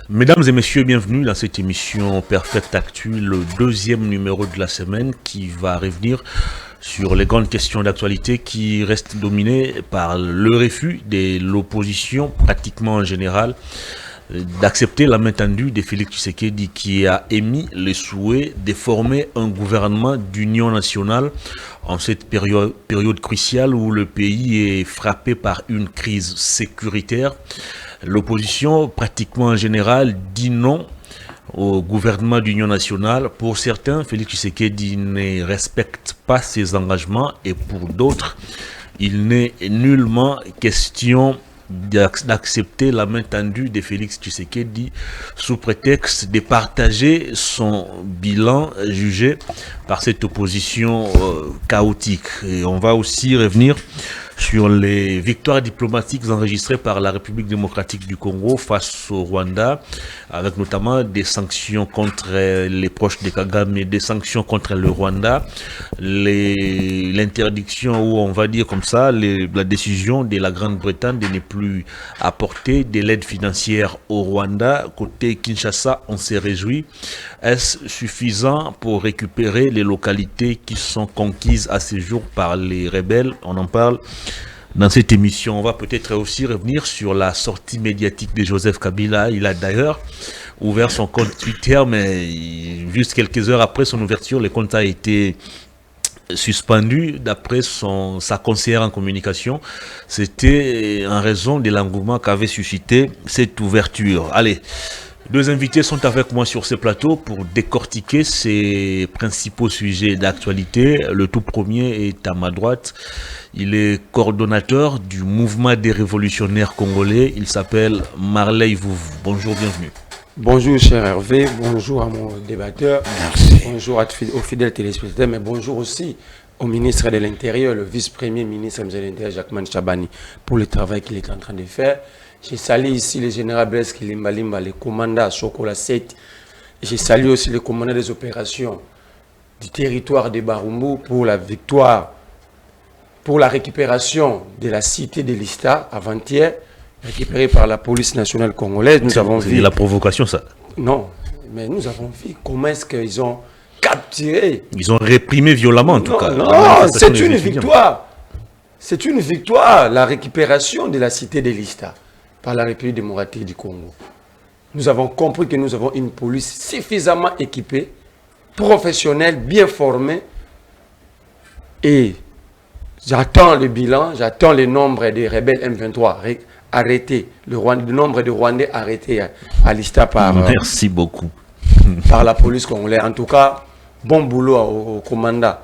Mesdames et messieurs, bienvenue dans cette émission Perfect Actu, le deuxième numéro de la semaine qui va revenir sur les grandes questions d'actualité qui restent dominées par le refus de l'opposition pratiquement en général d'accepter la main tendue de Félix Tshisekedi qui a émis le souhait de former un gouvernement d'union nationale en cette période cruciale où le pays est frappé par une crise sécuritaire. L'opposition, pratiquement en général, dit non au gouvernement d'union nationale. Pour certains, Félix Tshisekedi ne respecte pas ses engagements et pour d'autres, il n'est nullement question d'accepter la main tendue de Félix Tshisekedi sous prétexte de partager son bilan jugé par cette opposition chaotique. Et on va aussi revenir sur les victoires diplomatiques enregistrées par la République démocratique du Congo face au Rwanda, avec notamment des sanctions contre les proches de Kagame et des sanctions contre le Rwanda, l'interdiction, ou on va dire comme ça, la décision de la Grande-Bretagne de ne plus apporter de l'aide financière au Rwanda. Côté Kinshasa, on s'est réjoui. Est-ce suffisant pour récupérer les localités qui sont conquises à ce jour par les rebelles? On en parle dans cette émission. On va peut-être aussi revenir sur la sortie médiatique de Joseph Kabila. Il a d'ailleurs ouvert son compte Twitter, mais juste quelques heures après son ouverture, le compte a été suspendu d'après sa conseillère en communication. C'était en raison de l'engouement qu'avait suscité cette ouverture. Allez, deux invités sont avec moi sur ce plateau pour décortiquer ces principaux sujets d'actualité. Le tout premier est à ma droite. Il est coordonnateur du mouvement des révolutionnaires congolais. Il s'appelle Marley Vouv. Bonjour, bienvenue. Bonjour cher Hervé, bonjour à mon débatteur. Merci. Bonjour aux fidèles téléspectateurs, mais bonjour aussi au ministre de l'Intérieur, le vice-premier ministre de l'Intérieur, Jacquemain Chabani, pour le travail qu'il est en train de faire. Je salue ici le général Blaise Kilimbalimba, le commandant Sokola 7. Je salue aussi le commandant des opérations du territoire de Barumbu pour la victoire, pour la récupération de la cité de Lista avant-hier, récupérée par la police nationale congolaise. Nous avons vu la provocation, ça? Non, mais nous avons vu comment est-ce qu'ils ont capturé. Ils ont réprimé violemment, en tout cas. Non, c'est une victoire. C'est une victoire, la récupération de la cité de Lista par la République démocratique du Congo. Nous avons compris que nous avons une police suffisamment équipée, professionnelle, bien formée. Et j'attends le bilan, j'attends le nombre des rebelles M23 arrêtés, le nombre de Rwandais arrêtés à Lista Merci beaucoup. Par la police congolaise. En tout cas, bon boulot au commandant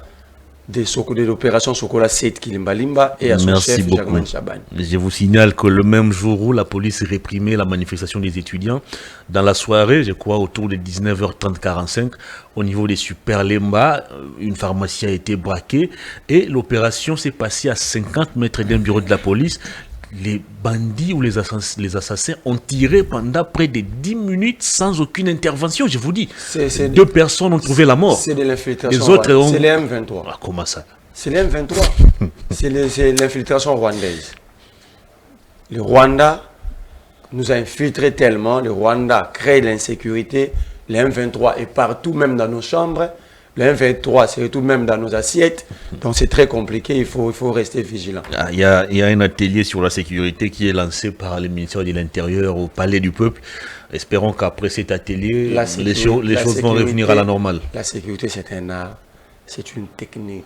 de l'opération Sokola 7 Kilimbalimba et à son chef Jacquemain Chabani. Je vous signale que le même jour où la police réprimait la manifestation des étudiants, dans la soirée, je crois autour de 19h30-45, au niveau des Super Lemba, une pharmacie a été braquée et l'opération s'est passée à 50 mètres d'un bureau de la police. Les bandits ou les assassins ont tiré pendant près de 10 minutes sans aucune intervention, je vous dis. Deux personnes ont trouvé la mort. C'est de l'infiltration. Les autres C'est les M23. Ah, comment ça? C'est les M23. C'est l'infiltration rwandaise. Le Rwanda nous a infiltrés tellement. Le Rwanda crée l'insécurité. Le M23 est partout, même dans nos chambres. Le M23, c'est tout même dans nos assiettes. Donc c'est très compliqué, il faut rester vigilant. Il y a un atelier sur la sécurité qui est lancé par le ministère de l'Intérieur au Palais du Peuple. Espérons qu'après cet atelier, les choses vont revenir à la normale. La sécurité, c'est un art, c'est une technique.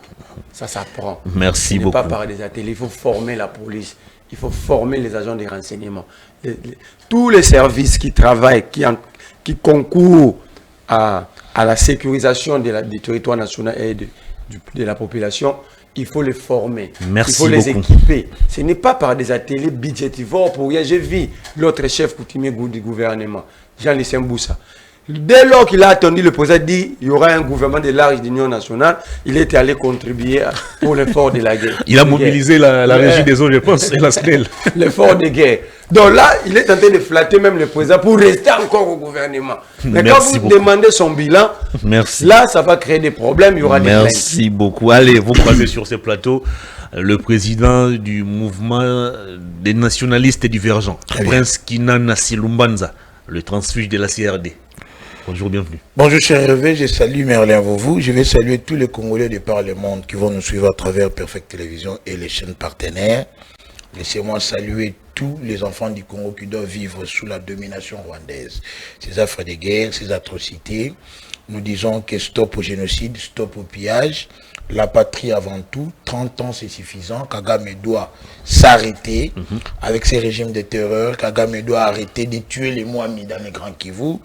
Ça s'apprend. Merci beaucoup. Pas par des ateliers, il faut former la police, il faut former les agents de renseignement. Tous les services qui travaillent, qui concourent à la sécurisation du territoire national et de la population, il faut les former, Merci il faut les beaucoup. équiper. Ce n'est pas par des ateliers budgétivores pour rien. J'ai vu l'autre chef coutumier du gouvernement, Jean-Lucien Boussa. Dès lors qu'il a attendu, le président dit qu'il y aura un gouvernement de large d'union nationale, il était allé contribuer pour l'effort de la guerre. Il a mobilisé la régie des eaux, je pense, et la SNEL. L'effort de guerre. Donc là, il est en train de flatter même le président pour rester encore au gouvernement. Mais Merci quand vous beaucoup. demandez son bilan, Merci. là, ça va créer des problèmes, il y aura des plaintes. Merci beaucoup. Allez, vous croisez sur ce plateau le président du mouvement des nationalistes divergents, Prince Kinana Silumbanza. le transfuge de la CRD. Bonjour, bienvenue. Bonjour cher Hervé, je salue Merlin vous. Je vais saluer tous les Congolais de par le monde qui vont nous suivre à travers Perfect Télévision et les chaînes partenaires. Laissez-moi saluer tous les enfants du Congo qui doivent vivre sous la domination rwandaise. Ces affres de guerre, ces atrocités. Nous disons que stop au génocide, stop au pillage. La patrie avant tout, 30 ans c'est suffisant. Kagame doit s'arrêter avec ces régimes de terreur. Kagame doit arrêter de tuer les Mohamis dans les Grands Kivu,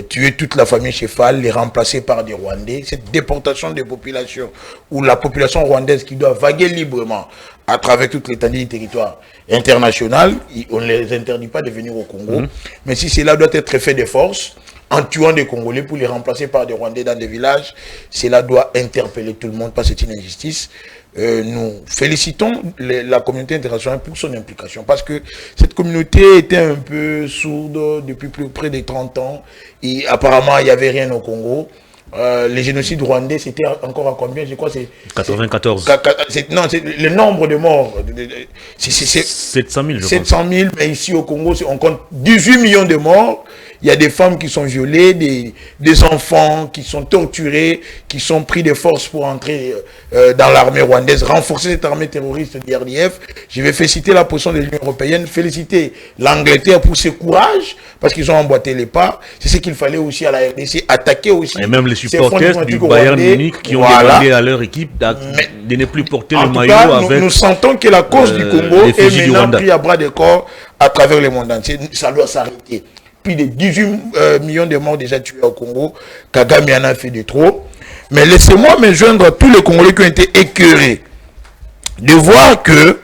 tuer toute la famille Chefal, les remplacer par des Rwandais. Cette déportation des populations, ou la population rwandaise qui doit vaguer librement à travers toute l'étendue du territoire international, on ne les interdit pas de venir au Congo. Mais si cela doit être fait de force, en tuant des Congolais pour les remplacer par des Rwandais dans des villages, cela doit interpeller tout le monde parce que c'est une injustice. Nous félicitons la communauté internationale pour son implication parce que cette communauté était un peu sourde depuis près de 30 ans et apparemment il n'y avait rien au Congo. Les génocides rwandais, c'était encore à combien? Je crois c'est 94. Non, c'est le nombre de morts. C'est 700 000, je 700 000, mais ici au Congo, on compte 18 millions de morts. Il y a des femmes qui sont violées, des enfants qui sont torturés, qui sont pris de force pour entrer dans l'armée rwandaise, renforcer cette armée terroriste de l'RDF. Je vais féliciter la position de l'Union européenne, féliciter l'Angleterre pour ses courages, parce qu'ils ont emboîté les pas. C'est ce qu'il fallait aussi à la RDC, attaquer aussi. Et même les supporters du Bayern Munich qui ont demandé à leur équipe de ne plus porter le maillot avec... Nous sentons que la cause du Congo est maintenant prise à bras de corps à travers le monde entier. Ça doit s'arrêter. Plus de 18 millions de morts déjà tués au Congo. Kagame en a fait de trop. Mais laissez-moi me joindre à tous les Congolais qui ont été écœurés de voir que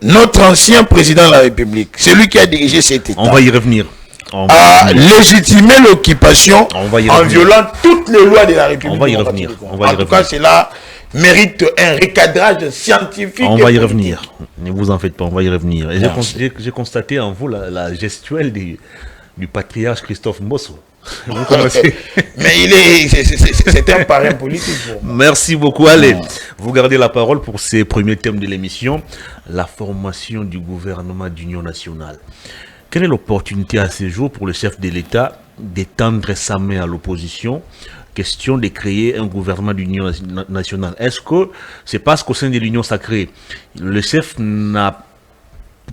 notre ancien président de la République, celui qui a dirigé cet État, on va y revenir, a légitimé l'occupation en violant toutes les lois de la République. On va y revenir. En tout cas, cela mérite un recadrage scientifique. On va y revenir. Ne vous en faites pas, on va y revenir. Et j'ai constaté en vous la gestuelle du patriarche Christophe Mbosso. Vous commencez. Mais c'est un parrain politique. Merci beaucoup. Allez, vous gardez la parole pour ces premiers thèmes de l'émission. La formation du gouvernement d'union nationale. Quelle est l'opportunité à ce jour pour le chef de l'État d'étendre sa main à l'opposition? Question de créer un gouvernement d'union nationale. Est-ce que c'est parce qu'au sein de l'union sacrée, le chef n'a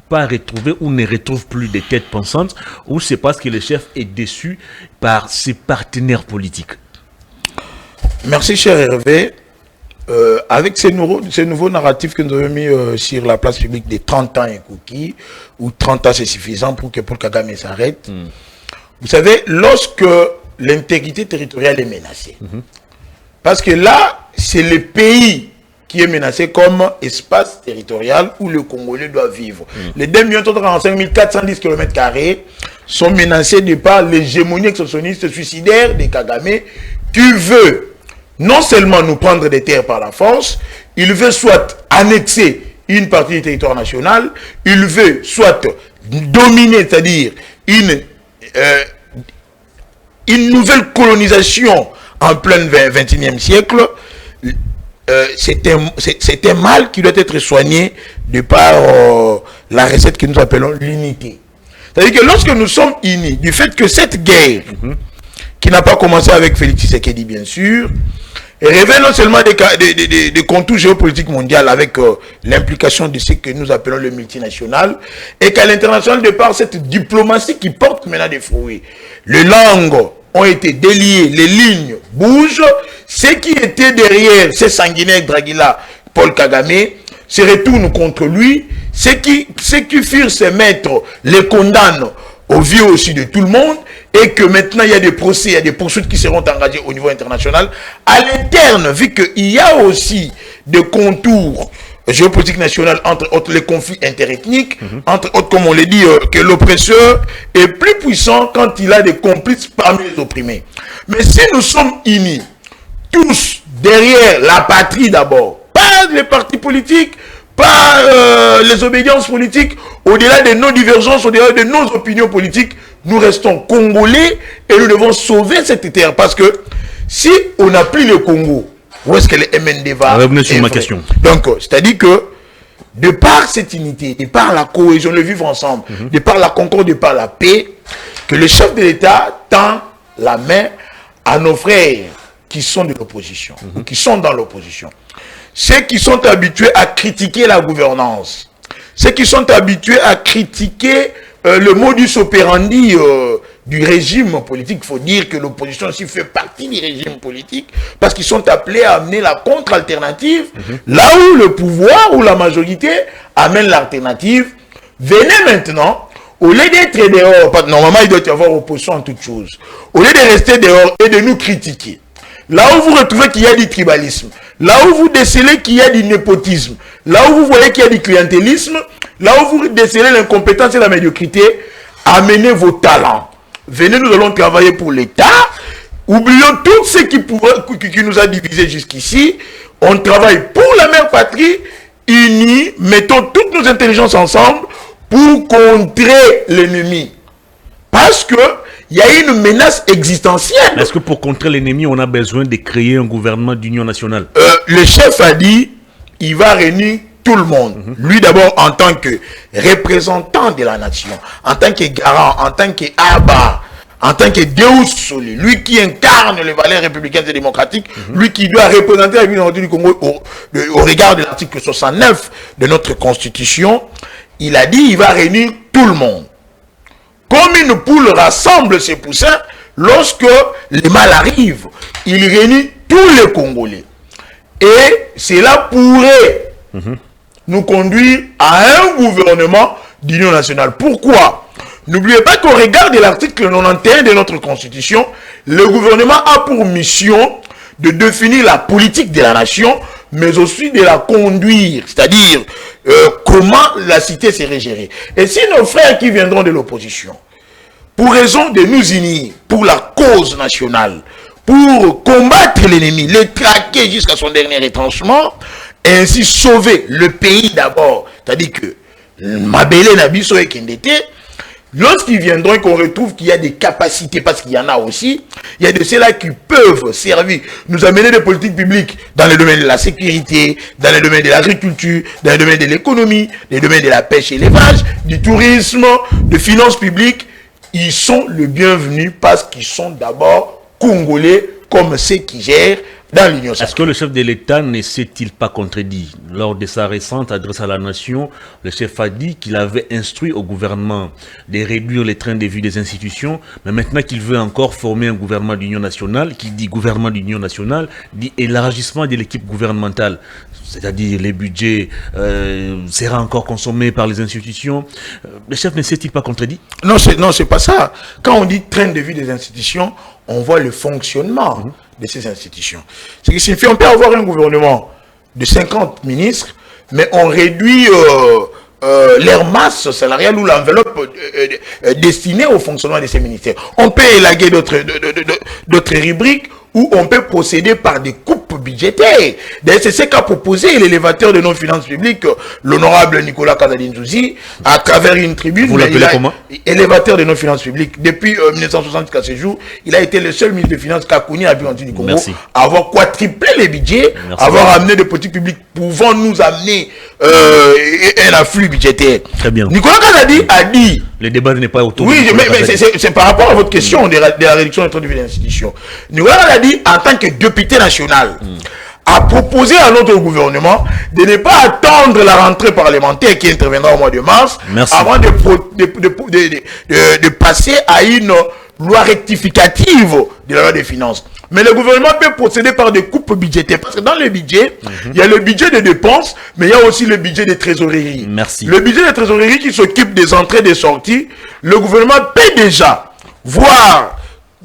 pas retrouvé ou ne retrouve plus de têtes pensantes, ou c'est parce que le chef est déçu par ses partenaires politiques? Merci cher Hervé. Avec ces nouveaux narratifs que nous avons mis sur la place publique des 30 ans et cookies, ou 30 ans c'est suffisant pour que Paul Kagame s'arrête. Vous savez, lorsque l'intégrité territoriale est menacée, parce que là, c'est le pays qui est menacé comme espace territorial où le Congolais doit vivre. Les 2 345 410 km² sont menacés de par l'hégémonie exceptionniste suicidaire de Kagame qui veut non seulement nous prendre des terres par la force, il veut soit annexer une partie du territoire national, il veut soit dominer, c'est-à-dire une nouvelle colonisation en plein 21e siècle. C'est un mal qui doit être soigné de par la recette que nous appelons l'unité. C'est-à-dire que lorsque nous sommes unis, du fait que cette guerre, qui n'a pas commencé avec Félix Tshisekedi bien sûr, révèle non seulement des contours géopolitiques mondiaux avec l'implication de ce que nous appelons le multinational, et qu'à l'international, de par cette diplomatie qui porte maintenant des fruits, les langues ont été déliées, les lignes bougent, ceux qui étaient derrière ces sanguinaires Draguila, Paul Kagame, se retournent contre lui, ceux qui firent ses maîtres les condamnent au vieux aussi de tout le monde, et que maintenant il y a des procès, il y a des poursuites qui seront engagées au niveau international. À l'interne, vu qu'il y a aussi des contours géopolitiques nationaux, entre autres les conflits interethniques, entre autres, comme on l'a dit, que l'oppresseur est plus puissant quand il a des complices parmi les opprimés. Mais si nous sommes unis, tous derrière la patrie d'abord, pas les partis politiques, pas les obédiences politiques, au-delà de nos divergences, au-delà de nos opinions politiques, nous restons Congolais et nous devons sauver cette terre. Parce que si on n'a plus le Congo, où est-ce que le MND va? Revenez sur ma question. Donc, c'est-à-dire que de par cette unité, de par la cohésion, le vivre ensemble, de par la concorde, de par la paix, que le chef de l'État tend la main à nos frères qui sont de l'opposition, ou qui sont dans l'opposition. Ceux qui sont habitués à critiquer la gouvernance, ceux qui sont habitués à critiquer le modus operandi du régime politique. Il faut dire que l'opposition aussi fait partie du régime politique parce qu'ils sont appelés à amener la contre-alternative là où le pouvoir ou la majorité amène l'alternative. Venez maintenant, au lieu d'être dehors, normalement il doit y avoir opposition en toutes choses, au lieu de rester dehors et de nous critiquer, là où vous retrouvez qu'il y a du tribalisme, là où vous décelez qu'il y a du népotisme, là où vous voyez qu'il y a du clientélisme, là où vous décelez l'incompétence et la médiocrité, amenez vos talents. Venez, nous allons travailler pour l'État. Oublions tout ce qui nous a divisés jusqu'ici. On travaille pour la mère patrie, unis, mettons toutes nos intelligences ensemble pour contrer l'ennemi. Parce que il y a une menace existentielle. Est-ce que pour contrer l'ennemi, on a besoin de créer un gouvernement d'union nationale? Le chef a dit, il va réunir tout le monde. Lui d'abord en tant que représentant de la nation, en tant que garant, en tant que Abba, en tant que Deus Soli, lui qui incarne les valeurs républicaines et démocratiques, lui qui doit représenter la vie du Congo au regard de l'article 69 de notre constitution, il a dit, il va réunir tout le monde. Comme une poule rassemble ses poussins, lorsque le mal arrive, il réunit tous les Congolais. Et cela pourrait nous conduire à un gouvernement d'union nationale. Pourquoi? N'oubliez pas qu'au regard de l'article 91 de notre Constitution, le gouvernement a pour mission de définir la politique de la nation, mais aussi de la conduire, c'est-à-dire comment la cité serait gérée. Et si nos frères qui viendront de l'opposition, pour raison de nous unir, pour la cause nationale, pour combattre l'ennemi, le traquer jusqu'à son dernier retranchement, et ainsi sauver le pays d'abord, c'est-à-dire que Mabele Nabiso et Kendete, lorsqu'ils viendront et qu'on retrouve qu'il y a des capacités, parce qu'il y en a aussi, il y a de ceux-là qui peuvent servir, nous amener des politiques publiques dans le domaine de la sécurité, dans le domaine de l'agriculture, dans le domaine de l'économie, dans le domaine de la pêche et l'élevage, du tourisme, de finances publiques. Ils sont le bienvenu parce qu'ils sont d'abord congolais comme ceux qui gèrent dans l'Union. Est-ce que le chef de l'État ne s'est-il pas contredit? Lors de sa récente adresse à la nation, le chef a dit qu'il avait instruit au gouvernement de réduire les trains de vie des institutions, mais maintenant qu'il veut encore former un gouvernement d'union nationale, qui dit gouvernement d'union nationale, dit élargissement de l'équipe gouvernementale, c'est-à-dire les budgets sera encore consommé par les institutions. Le chef ne s'est-il pas contredit? Non, c'est pas ça. Quand on dit train de vie des institutions, on voit le fonctionnement de ces institutions. Ce qui signifie qu'on peut avoir un gouvernement de 50 ministres, mais on réduit leur masse salariale ou l'enveloppe destinée au fonctionnement de ces ministères. On peut élaguer d'autres rubriques où on peut procéder par des coupes budgétaires. D'ailleurs, c'est ce qu'a proposé l'élévateur de nos finances publiques, l'honorable Nicolas Kazadinzouzi, à travers une tribune. Vous l'appelez comment? Élévateur de nos finances publiques. Depuis 1960 jusqu'à ce jour, il a été le seul ministre des Finances qu'a connu la du Congo. Merci. À avoir quadruplé les budgets, Merci. avoir amené des politiques publiques pouvant nous amener un afflux budgétaire. Très bien. Nicolas Kazadi a dit... Le débat n'est pas autour. Oui, mais c'est par rapport à votre question de la réduction des trains de vie des institutions. Nicolas Kazadi, en tant que député national, a proposé à notre gouvernement de ne pas attendre la rentrée parlementaire qui interviendra au mois de mars, avant de passer à une loi rectificative de la loi des finances. Mais le gouvernement peut procéder par des coupes budgétaires. Parce que dans le budget, il y a le budget de dépenses, mais il y a aussi le budget de trésorerie. Merci. Le budget de trésorerie qui s'occupe des entrées et des sorties, le gouvernement peut déjà voir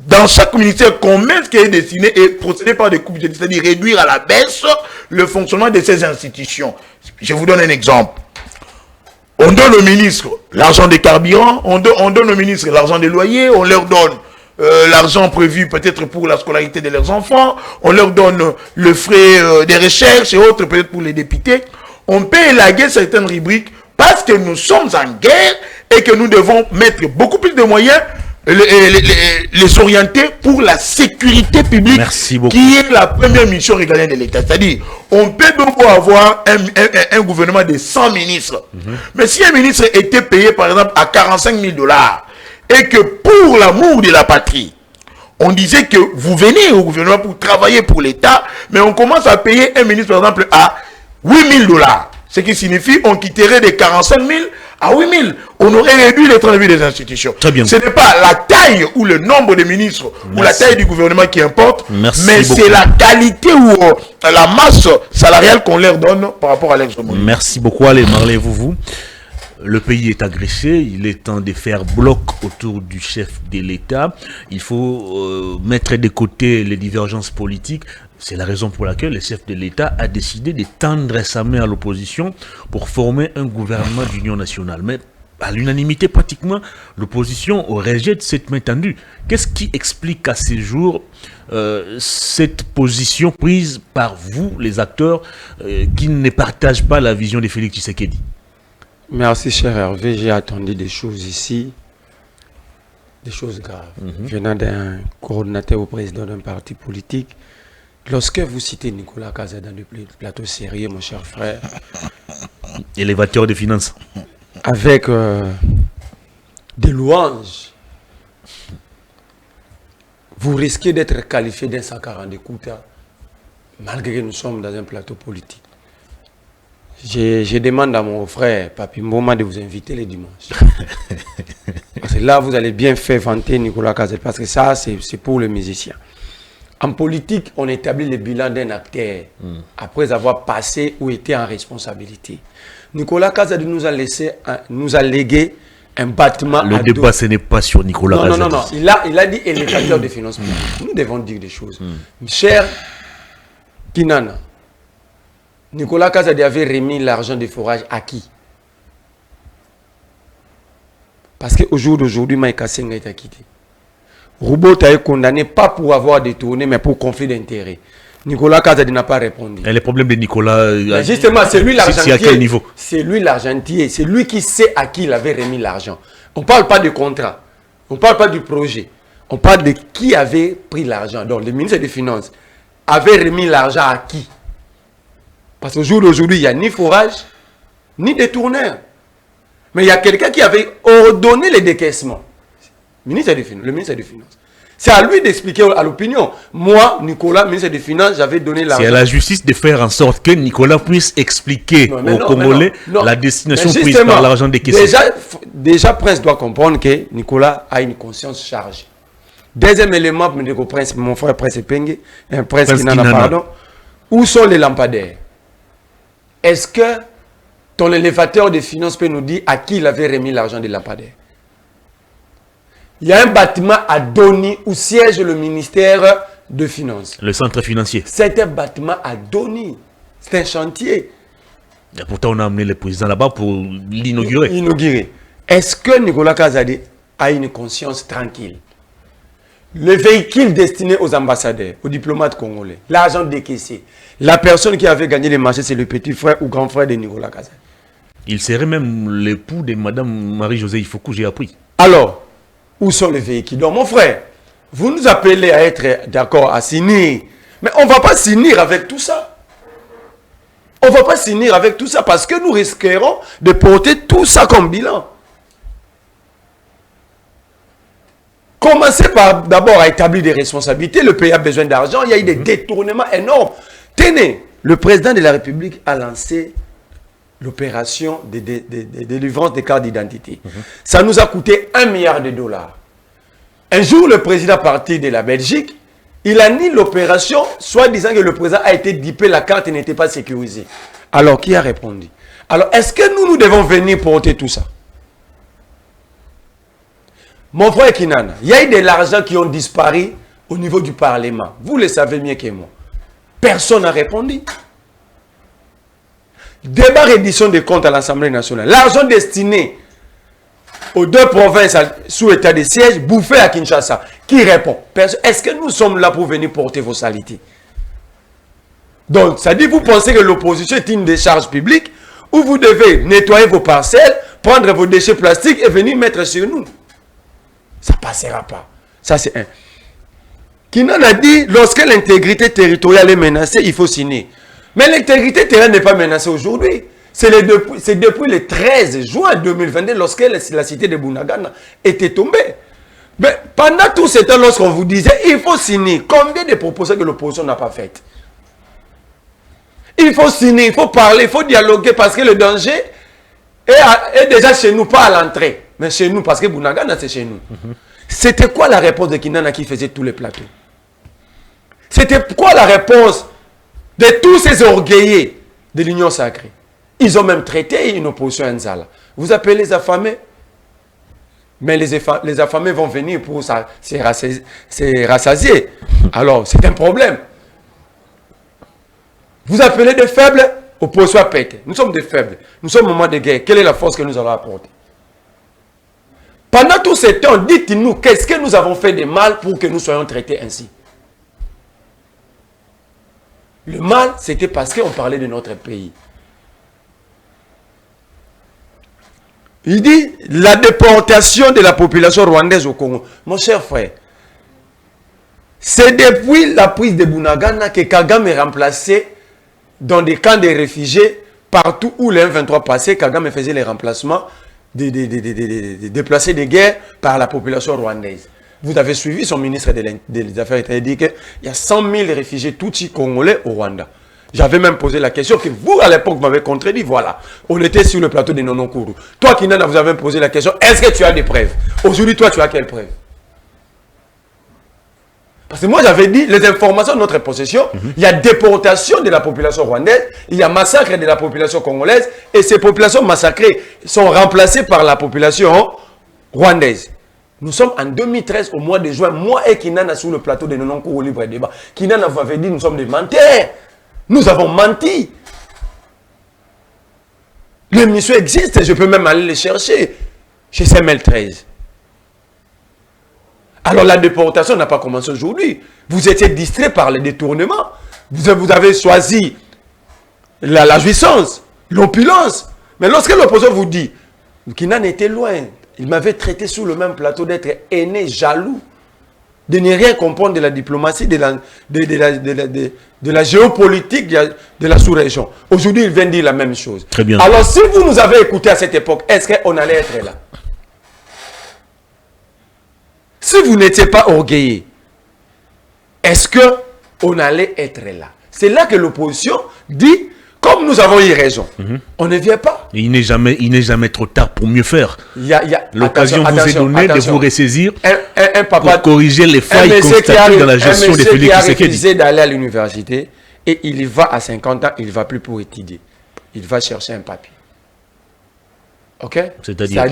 dans chaque ministère combien ce qui est destiné et procéder par des coupes budgétaires, c'est-à-dire réduire à la baisse le fonctionnement de ces institutions. Je vous donne un exemple. On donne aux ministres l'argent des carburants, on donne aux ministres l'argent des loyers, on leur donne l'argent prévu peut-être pour la scolarité de leurs enfants, on leur donne le frais des recherches et autres peut-être pour les députés. On peut élaguer certaines rubriques parce que nous sommes en guerre et que nous devons mettre beaucoup plus de moyens les orienter pour la sécurité publique. Merci beaucoup. Qui est la première mission régalienne de l'État. C'est-à-dire, on peut donc avoir un gouvernement de 100 ministres. Mais si un ministre était payé, par exemple, à 45 000 $, et que pour l'amour de la patrie, on disait que vous venez au gouvernement pour travailler pour l'État, mais on commence à payer un ministre, par exemple, à 8 000 $. Ce qui signifie qu'on quitterait de 45 000 à 8 000. On aurait réduit les trains de vie des institutions. Très bien. Ce n'est pas la taille ou le nombre de ministres ou la taille du gouvernement qui importe, mais c'est la qualité ou la masse salariale qu'on leur donne par rapport à l'ex-homologue. Merci beaucoup. Allez, Marley, vous. Le pays est agressé, il est temps de faire bloc autour du chef de l'État. Il faut mettre de côté les divergences politiques. C'est la raison pour laquelle le chef de l'État a décidé de tendre sa main à l'opposition pour former un gouvernement d'union nationale. Mais à l'unanimité, pratiquement, l'opposition rejette cette main tendue. Qu'est-ce qui explique à ces jours cette position prise par vous, les acteurs, qui ne partagent pas la vision de Félix Tshisekedi? Merci, cher Hervé. J'ai attendu des choses ici, des choses graves. Venant d'un coordinateur ou président d'un parti politique, lorsque vous citez Nicolas Kazada dans le plateau sérieux, mon cher frère, élévateur des finances, avec des louanges, vous risquez d'être qualifié d'un 140 d'écoute, malgré que nous sommes dans un plateau politique. Je demande à mon frère Papi Mboma de vous inviter les dimanches. Parce que là, vous allez bien faire vanter Nicolas Kazada, parce que ça, c'est pour le musicien. En politique, on établit le bilan d'un acteur après avoir passé ou été en responsabilité. Nicolas Kazada nous a légué un bâtiment. Le débat, ce n'est pas sur Nicolas Kazada. Non. Il a dit élévateur des finances publiques. Nous devons dire des choses. Cher Kinana, Nicolas Kazada avait remis l'argent des forages à qui? Parce qu'au jour d'aujourd'hui, Maïka Senga est acquitté. Roubaud a été condamné pas pour avoir détourné, mais pour conflit d'intérêts. Nicolas Kazada n'a pas répondu. Et les problèmes de Nicolas... Mais justement, c'est lui l'argentier. C'est à quel niveau? C'est lui l'argentier. C'est lui qui sait à qui il avait remis l'argent. On ne parle pas de contrat. On ne parle pas du projet. On parle de qui avait pris l'argent. Donc, le ministre des Finances avait remis l'argent à qui? Parce qu'au jour d'aujourd'hui, il n'y a ni forage, ni détourneur. Mais il y a quelqu'un qui avait ordonné les décaissements. Le ministre des Finances. C'est à lui d'expliquer à l'opinion. Moi, Nicolas, ministre des Finances, j'avais donné l'argent. C'est à la justice de faire en sorte que Nicolas puisse expliquer aux Congolais la destination prise par l'argent décaissé. Déjà, Prince doit comprendre que Nicolas a une conscience chargée. Deuxième élément, mon frère Prince Penge, un Prince Kinana, pardon. Où sont les lampadaires? Est-ce que ton élévateur des finances peut nous dire à qui il avait remis l'argent des lampadaires? Il y a un bâtiment à Doni où siège le ministère de Finances. Le centre financier. C'est un bâtiment à Doni. C'est un chantier. Et pourtant, on a amené le président là-bas pour l'inaugurer. Est-ce que Nicolas Kazada a une conscience tranquille? Le véhicule destiné aux ambassadeurs, aux diplomates congolais, l'argent décaissé. La personne qui avait gagné les marchés, c'est le petit frère ou grand frère de Nicolas Kazada. Il serait même l'époux de Madame Marie-Josée Ifoku, j'ai appris. Alors, où sont les véhicules? Donc, mon frère, vous nous appelez à être d'accord, à signer. Mais on ne va pas signer avec tout ça. On ne va pas signer avec tout ça parce que nous risquerons de porter tout ça comme bilan. Commencez par d'abord à établir des responsabilités. Le pays a besoin d'argent. Il y a eu des détournements énormes. Tenez, le président de la République a lancé l'opération de délivrance des cartes d'identité. Ça nous a coûté $1 milliard. Un jour, le président parti de la Belgique, il a nié l'opération, soit disant que le président a été dipé, la carte n'était pas sécurisée. Alors, qui a répondu? Alors, est-ce que nous devons venir porter tout ça? Mon frère Kinana, il y a eu de l'argent qui ont disparu au niveau du Parlement. Vous le savez mieux que moi. Personne n'a répondu. Débat reddition des comptes à l'Assemblée nationale. L'argent destiné aux deux provinces sous état de siège, bouffé à Kinshasa. Qui répond? Est-ce que nous sommes là pour venir porter vos saletés? Donc, ça dit, vous pensez que l'opposition est une décharge publique où vous devez nettoyer vos parcelles, prendre vos déchets plastiques et venir mettre sur nous. Ça ne passera pas. Ça, c'est un. Kinan a dit, lorsque l'intégrité territoriale est menacée, il faut signer. Mais l'intégrité territoriale n'est pas menacée aujourd'hui. C'est depuis le 13 juin 2022, lorsque la cité de Bunagana était tombée. Mais pendant tout ce temps, lorsqu'on vous disait, il faut signer, combien de propositions que l'opposition n'a pas faites? Il faut signer, il faut parler, il faut dialoguer, parce que le danger est déjà chez nous, pas à l'entrée. Mais chez nous, parce que Bunagana, c'est chez nous. C'était quoi la réponse de Kinana qui faisait tous les plateaux? C'était quoi la réponse de tous ces orgueillés de l'Union sacrée? Ils ont même traité une opposition à Nzala. Vous appelez les affamés? Mais les affamés vont venir pour se rassasier. Alors, c'est un problème. Vous appelez des faibles? Opposition à péter. Nous sommes des faibles. Nous sommes au moment de guerre. Quelle est la force que nous allons apporter? Pendant tout ce temps, dites-nous, qu'est-ce que nous avons fait de mal pour que nous soyons traités ainsi? Le mal, c'était parce qu'on parlait de notre pays. Il dit, la déportation de la population rwandaise au Congo. Mon cher frère, c'est depuis la prise de Bunagana que Kagame est remplacé dans des camps de réfugiés, partout où les M23 passaient, Kagame faisait les remplacements des déplacés de guerre par la population rwandaise. Vous avez suivi son ministre des Affaires étrangères, il dit qu'il y a 100 000 réfugiés Tutsis congolais au Rwanda. J'avais même posé la question que vous, à l'époque, m'avez contredit. Voilà, on était sur le plateau de Nononkuru. Toi, Kinana, vous avez posé la question, est-ce que tu as des preuves? Aujourd'hui, toi, tu as quelles preuves? Parce que moi, j'avais dit, les informations de notre possession, il y a déportation de la population rwandaise, il y a massacre de la population congolaise, et ces populations massacrées sont remplacées par la population rwandaise. Nous sommes en 2013, au mois de juin, moi et Kinana sur le plateau de Nononkuru au libre débat. Kinana vous avait dit, nous sommes des menteurs. Nous avons menti. L'émission existe, je peux même aller les chercher chez CML13. Alors la déportation n'a pas commencé aujourd'hui. Vous étiez distrait par les détournements. Vous avez choisi la jouissance, l'opulence. Mais lorsque l'opposant vous dit, Kinan était loin, il m'avait traité sur le même plateau d'être aîné, jaloux, de ne rien comprendre de la diplomatie, de la géopolitique de la sous-région. Aujourd'hui, il vient dire la même chose. Très bien. Alors, si vous nous avez écouté à cette époque, est-ce qu'on allait être là? Si vous n'étiez pas orgueillé, est-ce qu'on allait être là? C'est là que l'opposition dit, comme nous avons eu raison, on ne vient pas. Et il n'est jamais trop tard pour mieux faire. L'occasion vous est donnée de vous ressaisir pour corriger les failles constatées dans la gestion des Félix Tshisekedi. Il a refusé d'aller à l'université et il y va à 50 ans, il ne va plus pour étudier. Il va chercher un papier. Ok? C'est-à-dire?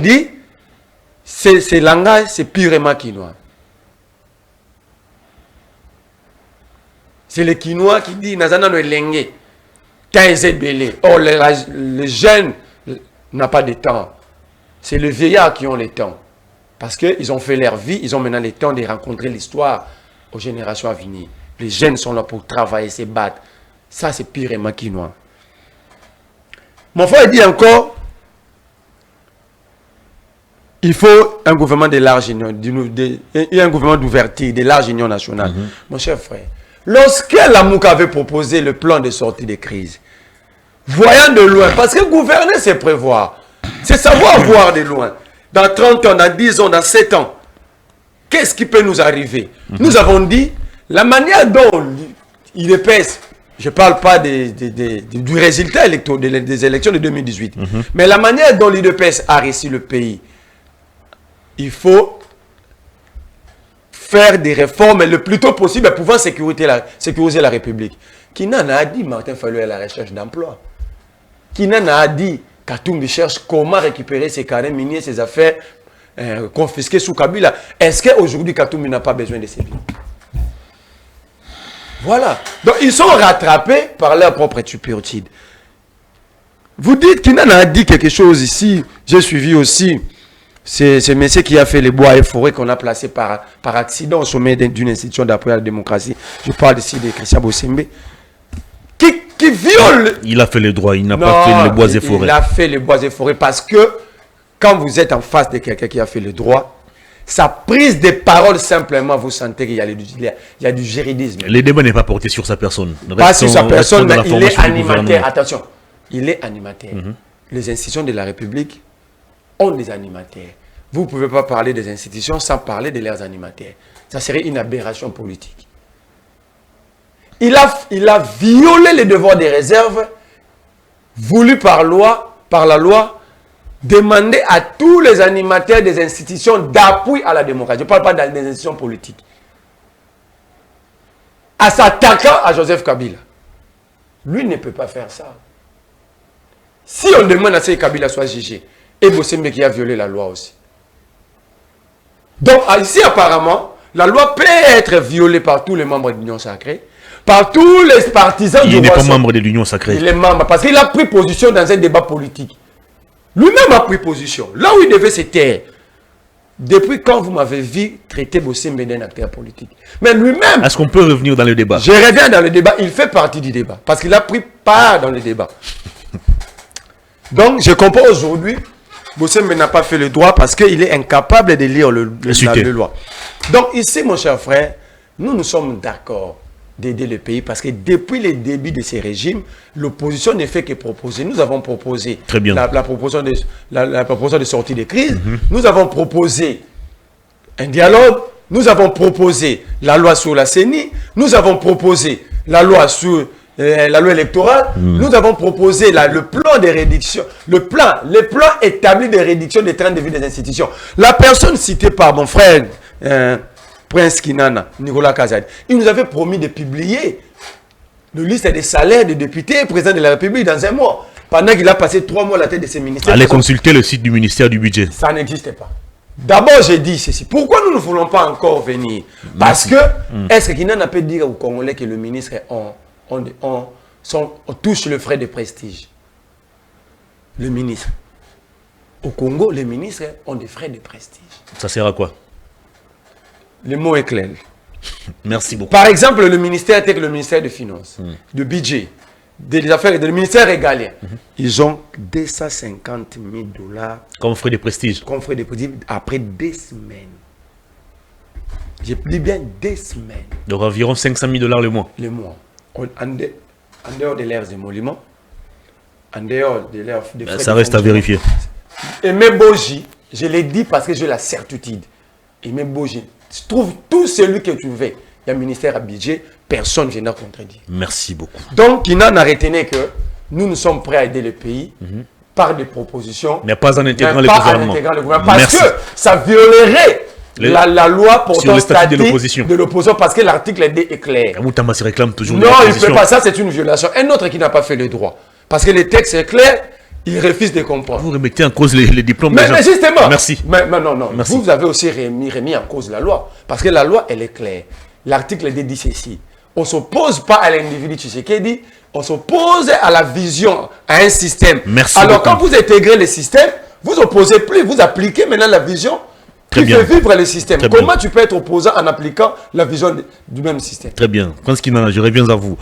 C'est-à-dire, ce langage, c'est purement quinois. C'est le quinois qui dit, Nazana no elenge. Or, les jeunes n'ont pas de temps. C'est les vieillards qui ont le temps. Parce qu'ils ont fait leur vie, ils ont maintenant le temps de rencontrer l'histoire aux générations à venir. Les jeunes sont là pour travailler, se battre. Ça, c'est purement quinois. Mon frère dit encore, il faut un gouvernement de large union, un gouvernement d'ouverture, de large union nationale. Mon cher frère, lorsque la MOUC avait proposé le plan de sortie de crise, voyant de loin, parce que gouverner, c'est prévoir, c'est savoir voir de loin. Dans 30 ans, dans 10 ans, dans 7 ans, qu'est-ce qui peut nous arriver? Nous avons dit, la manière dont il épaisse, je ne parle pas du résultat des élections de 2018, mais la manière dont l'UDPS a réussi le pays, il faut faire des réformes le plus tôt possible pour pouvoir sécuriser la République. Kinana a dit Martin Fayulu à la recherche d'emploi. Kinana a dit Katumbi cherche comment récupérer ses carnets miniers, ses affaires confisquées sous Kabila. Est-ce qu'aujourd'hui Katumbi n'a pas besoin de ces biens? Voilà. Donc ils sont rattrapés par leur propre stupidité. Vous dites Kinana a dit quelque chose ici. J'ai suivi aussi. C'est ce monsieur qui a fait les bois et forêts qu'on a placés par accident au sommet d'une institution d'appui à la démocratie. Je parle ici de Christian Bossembe. Qui viole... Il a fait les droits, il n'a pas fait les bois et forêts. Il a fait les bois et forêts parce que quand vous êtes en face de quelqu'un qui a fait le droit, sa prise de parole simplement, vous sentez qu'il y a du juridisme. Les débats n'est pas porté sur sa personne. Pas sur sa personne, mais il est animateur. Attention, il est animateur. Les institutions de la République ont des animateurs. Vous ne pouvez pas parler des institutions sans parler de leurs animateurs. Ça serait une aberration politique. Il a violé les devoirs des réserves voulus par la loi, demander à tous les animateurs des institutions d'appui à la démocratie. Je ne parle pas des institutions politiques. À s'attaquant à Joseph Kabila. Lui ne peut pas faire ça. Si on demande à ce que Kabila soit jugé, et Bossembe qui a violé la loi aussi. Donc ici apparemment, la loi peut être violée par tous les membres de l'Union sacrée, par tous les partisans du roi. Il n'est pas membre de l'Union sacrée. Il est membre parce qu'il a pris position dans un débat politique. Lui-même a pris position. Là où il devait se taire. Depuis quand vous m'avez vu traiter Bossembe d'un acteur politique? Mais lui-même... Est-ce qu'on peut revenir dans le débat? Je reviens dans le débat. Il fait partie du débat. Parce qu'il a pris part dans le débat. Donc, je comprends aujourd'hui, Bossembe n'a pas fait le droit parce qu'il est incapable de lire la loi. Donc, ici, mon cher frère, nous sommes d'accord d'aider le pays parce que depuis le début de ces régimes, l'opposition ne fait que proposer. Nous avons proposé la proposition de sortie de crise. Nous avons proposé un dialogue. Nous avons proposé la loi sur la CENI. Nous avons proposé la loi sur la loi électorale. Nous avons proposé le plan de réduction, le plan établi de réduction des trains de vie des institutions. La personne citée par mon frère Prince Kinana, Nicolas Kazadi, il nous avait promis de publier le liste des salaires des députés et présidents de la République dans un mois. Pendant qu'il a passé 3 mois à la tête de ces ministères. Allez consulter le site du ministère du Budget. Ça n'existait pas. D'abord, j'ai dit ceci. Pourquoi nous ne voulons pas encore venir? Parce que, est-ce que Kinana peut dire aux Congolais que le ministre on touche le frais de prestige? Le ministre. Au Congo, les ministres ont des frais de prestige. Ça sert à quoi? Le mot est clair. Merci beaucoup. Par exemple, le ministère tel que le ministère des Finances, du budget, des affaires, du ministère régalien, ils ont 250 000 $. Comme frais de prestige. Comme frais de prestige après 2 semaines. J'ai dit bien 2 semaines. Donc environ 500 000 $ le mois. Le mois. En dehors de leurs émoluments, en dehors de leurs frais. Ça reste à vérifier. Et mes Boji, je l'ai dit parce que j'ai la certitude. Et mes Boji, trouve tout celui que tu veux. Il y a un ministère à budget, personne ne vient contredire. Merci beaucoup. Donc, il n'a retenu que nous sommes prêts à aider le pays par des propositions. Mais pas en intégrant le gouvernement. Parce que ça violerait la loi portant le statut de l'opposition parce que l'article D est clair. Moutamba se réclame toujours. Non, il ne peut pas. Ça, c'est une violation. Un autre qui n'a pas fait le droit. Parce que le texte est clair. Il refuse de comprendre. Vous remettez en cause les diplômes mais justement. Merci. Mais non. Merci. Vous avez aussi remis en cause la loi. Parce que la loi, elle est claire. L'article dit ceci. On ne s'oppose pas à l'individu Tshisekedi. On s'oppose à la vision, à un système. Merci. Alors, quand vous intégrez le système, vous opposez plus. Vous appliquez maintenant la vision qui fait vivre le système. Comment tu peux être opposant en appliquant la vision du même système? Très bien. Je reviens à vous.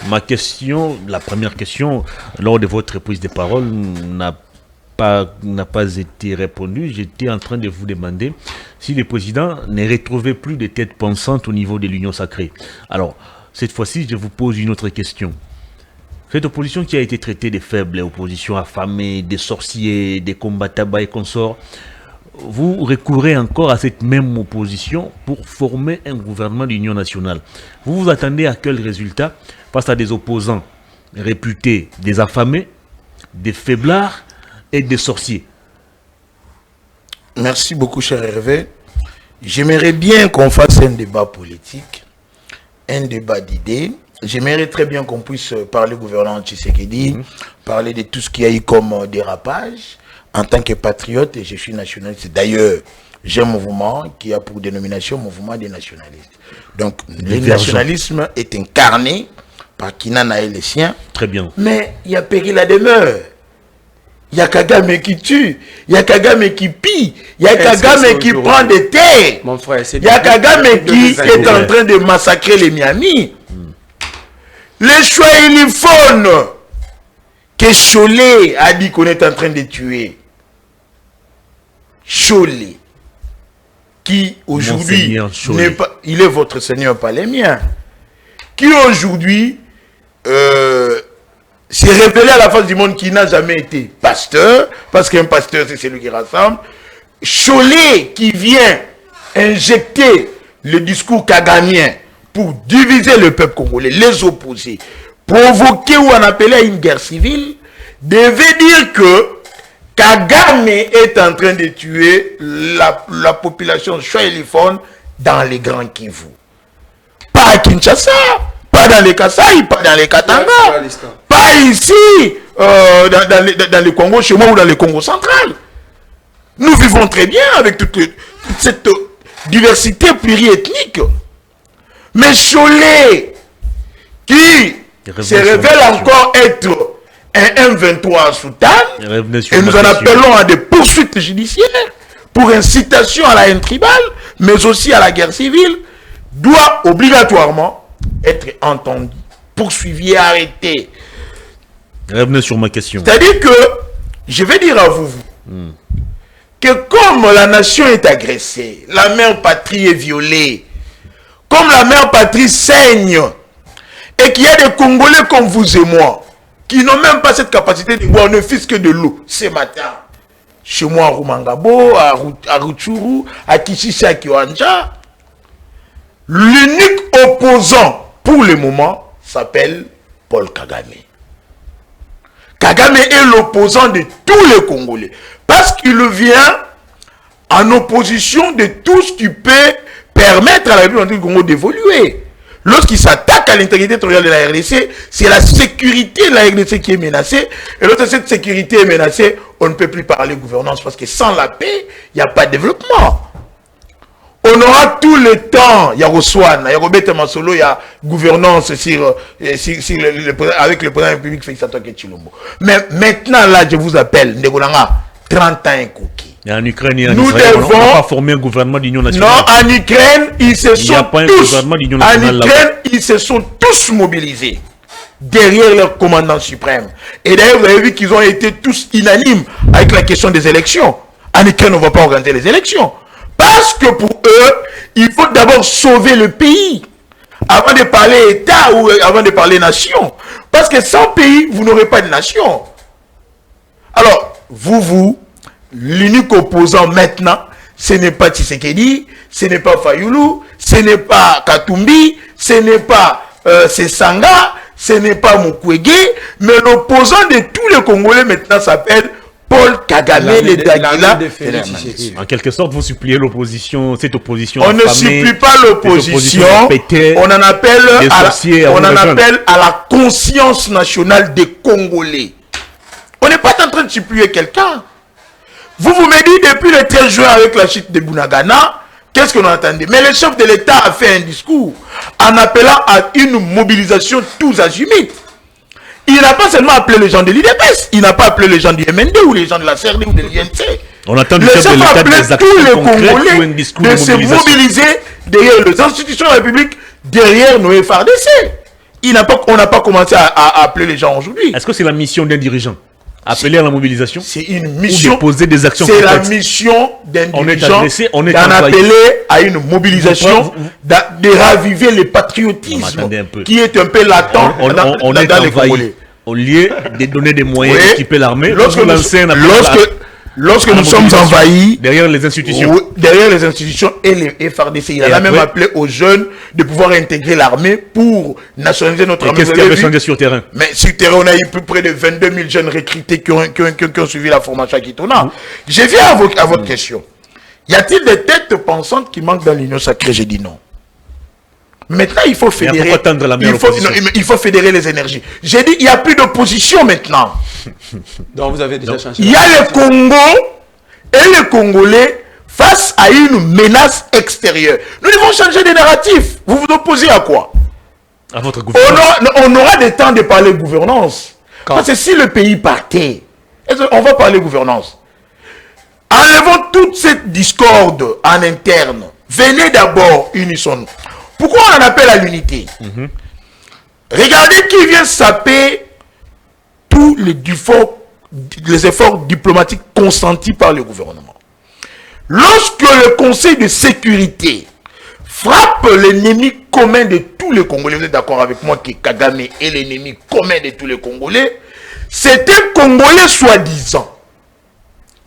Ma question, la première question, lors de votre prise de parole, n'a pas été répondue. J'étais en train de vous demander si le président ne retrouvait plus de tête pensante au niveau de l'Union sacrée. Alors, cette fois-ci, je vous pose une autre question. Cette opposition qui a été traitée de faible, opposition affamée, des sorciers, des combattants et consorts, vous recourez encore à cette même opposition pour former un gouvernement d'union nationale. Vous vous attendez à quel résultat face à des opposants réputés des affamés, des faiblards et des sorciers? Merci beaucoup, cher Hervé. J'aimerais bien qu'on fasse un débat politique, un débat d'idées. J'aimerais très bien qu'on puisse parler gouvernement Tshisekedi, parler de tout ce qu'il y a eu comme dérapage. En tant que patriote, je suis nationaliste. D'ailleurs, j'ai un mouvement qui a pour dénomination mouvement des nationalistes. Donc, le nationalisme est incarné par Kinana et les siens. Très bien. Mais il y a péril à demeure. Il y a Kagame qui tue. Il y a Kagame qui pille. Il y a Kagame qui prend des terres. Mon frère, il y a Kagame qui est en train de massacrer les Miami. Les choix uniformes que Cholet a dit qu'on est en train de tuer. Cholet. qui aujourd'hui n'est pas, il est votre Seigneur, pas les miens, qui aujourd'hui s'est révélé à la face du monde qui n'a jamais été pasteur, parce qu'un pasteur c'est celui qui rassemble. Cholet qui vient injecter le discours kagamien pour diviser le peuple congolais, les opposer, provoquer ou en appeler à une guerre civile, devait dire que Kagame est en train de tuer la population choéliphone dans les Grands Kivu. Pas à Kinshasa, pas dans les Kasaï, pas dans les Katanga, pas ici, dans le Congo, chez moi ou dans le Congo central. Nous vivons très bien avec toute cette diversité pluriethnique. Mais Cholet, qui se révèle encore être un M23 à Soudan, et nous en appelons à des poursuites judiciaires pour incitation à la haine tribale, mais aussi à la guerre civile, doit obligatoirement être entendu, poursuivi et arrêté. Revenez sur ma question. C'est-à-dire que, je vais dire à vous, que comme la nation est agressée, la mère patrie est violée, comme la mère patrie saigne, et qu'il y a des Congolais comme vous et moi, qui n'ont même pas cette capacité de boire ne fût-ce que de l'eau ce matin. Chez moi à Rumangabo, à Rutshuru, à Kishisha, à Kiwanja, l'unique opposant pour le moment s'appelle Paul Kagame. Kagame est l'opposant de tous les Congolais. Parce qu'il vient en opposition de tout ce qui peut permettre à la République du Congo d'évoluer. Lorsqu'il s'attaque à l'intégrité territoriale de la RDC, c'est la sécurité de la RDC qui est menacée. Et lorsque cette sécurité est menacée, on ne peut plus parler gouvernance parce que sans la paix, il n'y a pas de développement. On aura tout le temps, il y a Roswan, il y a Robert Masolo, il y a gouvernance avec le président de la République, Félix Antoine Tshilombo. Mais maintenant, là, je vous appelle, Ndegolanga, 30 ans et cookie. Et en Ukraine et en Israël, on n'a pas formé un gouvernement d'union nationale. Non, en Ukraine, ils se sont tous mobilisés derrière leur commandant suprême. Et d'ailleurs, vous avez vu qu'ils ont été tous unanimes avec la question des élections. En Ukraine, on ne va pas organiser les élections. Parce que pour eux, il faut d'abord sauver le pays. Avant de parler État ou avant de parler nation. Parce que sans pays, vous n'aurez pas de nation. Alors, l'unique opposant maintenant, ce n'est pas Tshisekedi, ce n'est pas Fayoulou, ce n'est pas Katumbi, ce n'est pas Sesanga, ce n'est pas Mukwege, mais l'opposant de tous les Congolais maintenant s'appelle Paul Kagame, le Dagila. En quelque sorte, vous suppliez l'opposition, cette opposition. On ne supplie pas l'opposition, on en appelle à la conscience nationale des Congolais. On n'est pas en train de supplier quelqu'un. Vous me dites depuis le 13 juin avec la chute de Bunagana, qu'est-ce qu'on entendait? Mais le chef de l'État a fait un discours en appelant à une mobilisation tous azimuts. Il n'a pas seulement appelé les gens de l'IDPS, il n'a pas appelé les gens du MND ou les gens de la CRD ou de l'INC. On attend du chef de l'État des actions concrètes ou un discours de se mobiliser derrière les institutions de la République, derrière nos FRDC. On n'a pas commencé à appeler les gens aujourd'hui. Est-ce que c'est la mission d'un dirigeant? Appeler à la mobilisation? C'est une mission. Ou de poser des actions. C'est la mission d'un dirigeant d'en appeler à une mobilisation, de raviver le patriotisme qui est un peu latent dans les Congolais. Au lieu de donner des moyens d'équiper l'armée, lorsque nous sommes envahis derrière les institutions, et les FARDC, il a même appelé aux jeunes de pouvoir intégrer l'armée pour nationaliser notre armée. Qu'est-ce qui avait changé sur terrain? Mais sur terrain, on a eu plus près de 22 000 jeunes recrutés qui ont suivi la formation à Kitona. Je viens à votre question. Y a-t-il des têtes pensantes qui manquent dans l'Union sacrée? J'ai dit non. Maintenant, il faut fédérer. Il faut fédérer les énergies. J'ai dit, il n'y a plus d'opposition maintenant. Donc, vous avez déjà changé. Il y a le Congo et les Congolais face à une menace extérieure. Nous devons changer de narratif. Vous vous opposez à quoi? À votre gouvernement. On aura des temps de parler gouvernance. Parce que si le pays partait, on va parler gouvernance. Enlevons toute cette discorde en interne. Venez d'abord, unissons-nous. Pourquoi on en appelle à l'unité? Regardez qui vient saper tous les efforts diplomatiques consentis par le gouvernement. lorsque le Conseil de sécurité frappe l'ennemi commun de tous les Congolais, vous êtes d'accord avec moi que Kagame est l'ennemi commun de tous les Congolais, c'est un Congolais soi-disant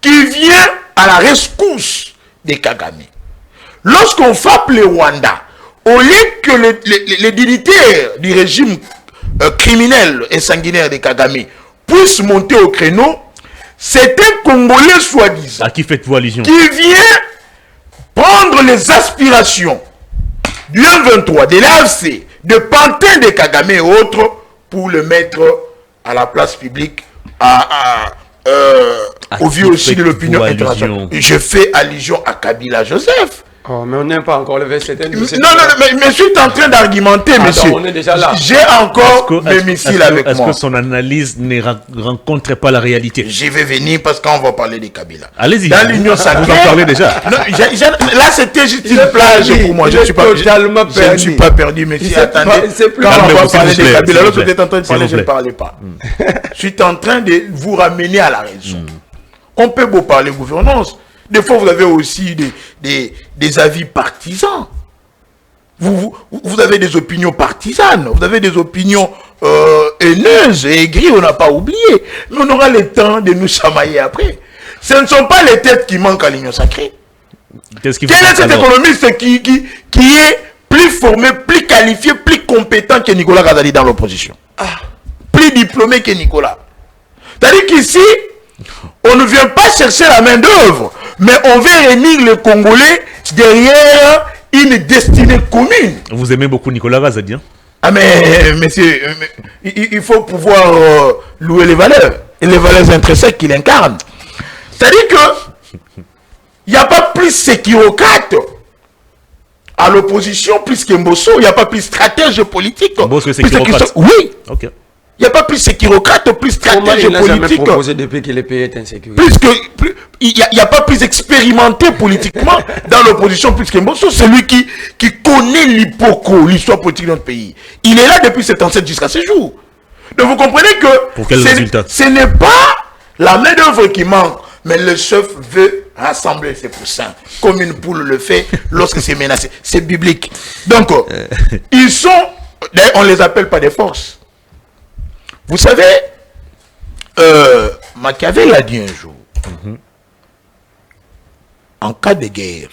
qui vient à la rescousse de Kagame. Lorsqu'on frappe le Rwanda, au lieu que les dignitaires du régime criminel et sanguinaire de Kagame puissent monter au créneau, c'est un Congolais soi-disant à qui faites-vous allusion? Qui vient prendre les aspirations du M23, de l'AFC, de Pantin de Kagame et autres pour le mettre à la place publique, au vu aussi de l'opinion internationale. Je fais allusion à Kabila Joseph. Oh, mais on n'aime pas encore le verset. Non, mais je suis en train d'argumenter, monsieur. On est déjà là. J'ai encore mes missiles avec moi. Est-ce que son analyse ne rencontre pas la réalité? Je vais venir parce qu'on va parler de Kabila. Allez-y. Dans l'Union sacrée. Vous en parlez déjà. Non, là, c'était juste une plage pour moi. Je ne suis pas perdu, monsieur. Attendez. Quand on va parler de Kabila, l'autre était en train de parler, je ne parlais pas. Je suis en train de vous ramener à la raison. On peut beau parler gouvernance. Des fois, vous avez aussi des avis partisans. Vous avez des opinions partisanes. Vous avez des opinions haineuses et aigries, on n'a pas oublié. Mais on aura le temps de nous chamailler après. Ce ne sont pas les têtes qui manquent à l'Union sacrée. Quel est cet économiste qui est plus formé, plus qualifié, plus compétent que Nicolas Kazali dans l'opposition? Plus diplômé que Nicolas. C'est-à-dire qu'ici, on ne vient pas chercher la main d'œuvre, mais on veut réunir les Congolais derrière une destinée commune. Vous aimez beaucoup Nicolas Kazadi, hein? Ah mais, monsieur, il faut pouvoir louer les valeurs, et les valeurs intrinsèques qu'il incarne. C'est-à-dire que il n'y a pas plus sécurocrate à l'opposition, plus qu'Mbosso, il n'y a pas plus stratège politique. Mbosso est sécurocrate? Oui. Ok. Il n'y a pas plus sécurocrate, plus stratège politique. Proposé depuis que les pays est insécurité. Il n'y a pas plus expérimenté politiquement dans l'opposition plus que Mbosso. C'est lui qui connaît l'histoire politique de notre pays. Il est là depuis 77 jusqu'à ce jour. Donc vous comprenez que pour quel résultat? Ce n'est pas la main d'œuvre qui manque, mais le chef veut rassembler ses poussins, comme une poule le fait lorsque c'est menacé. C'est biblique. Donc, ils sont, d'ailleurs, on ne les appelle pas des forces. Vous savez, Machiavel a dit un jour, en cas de guerre,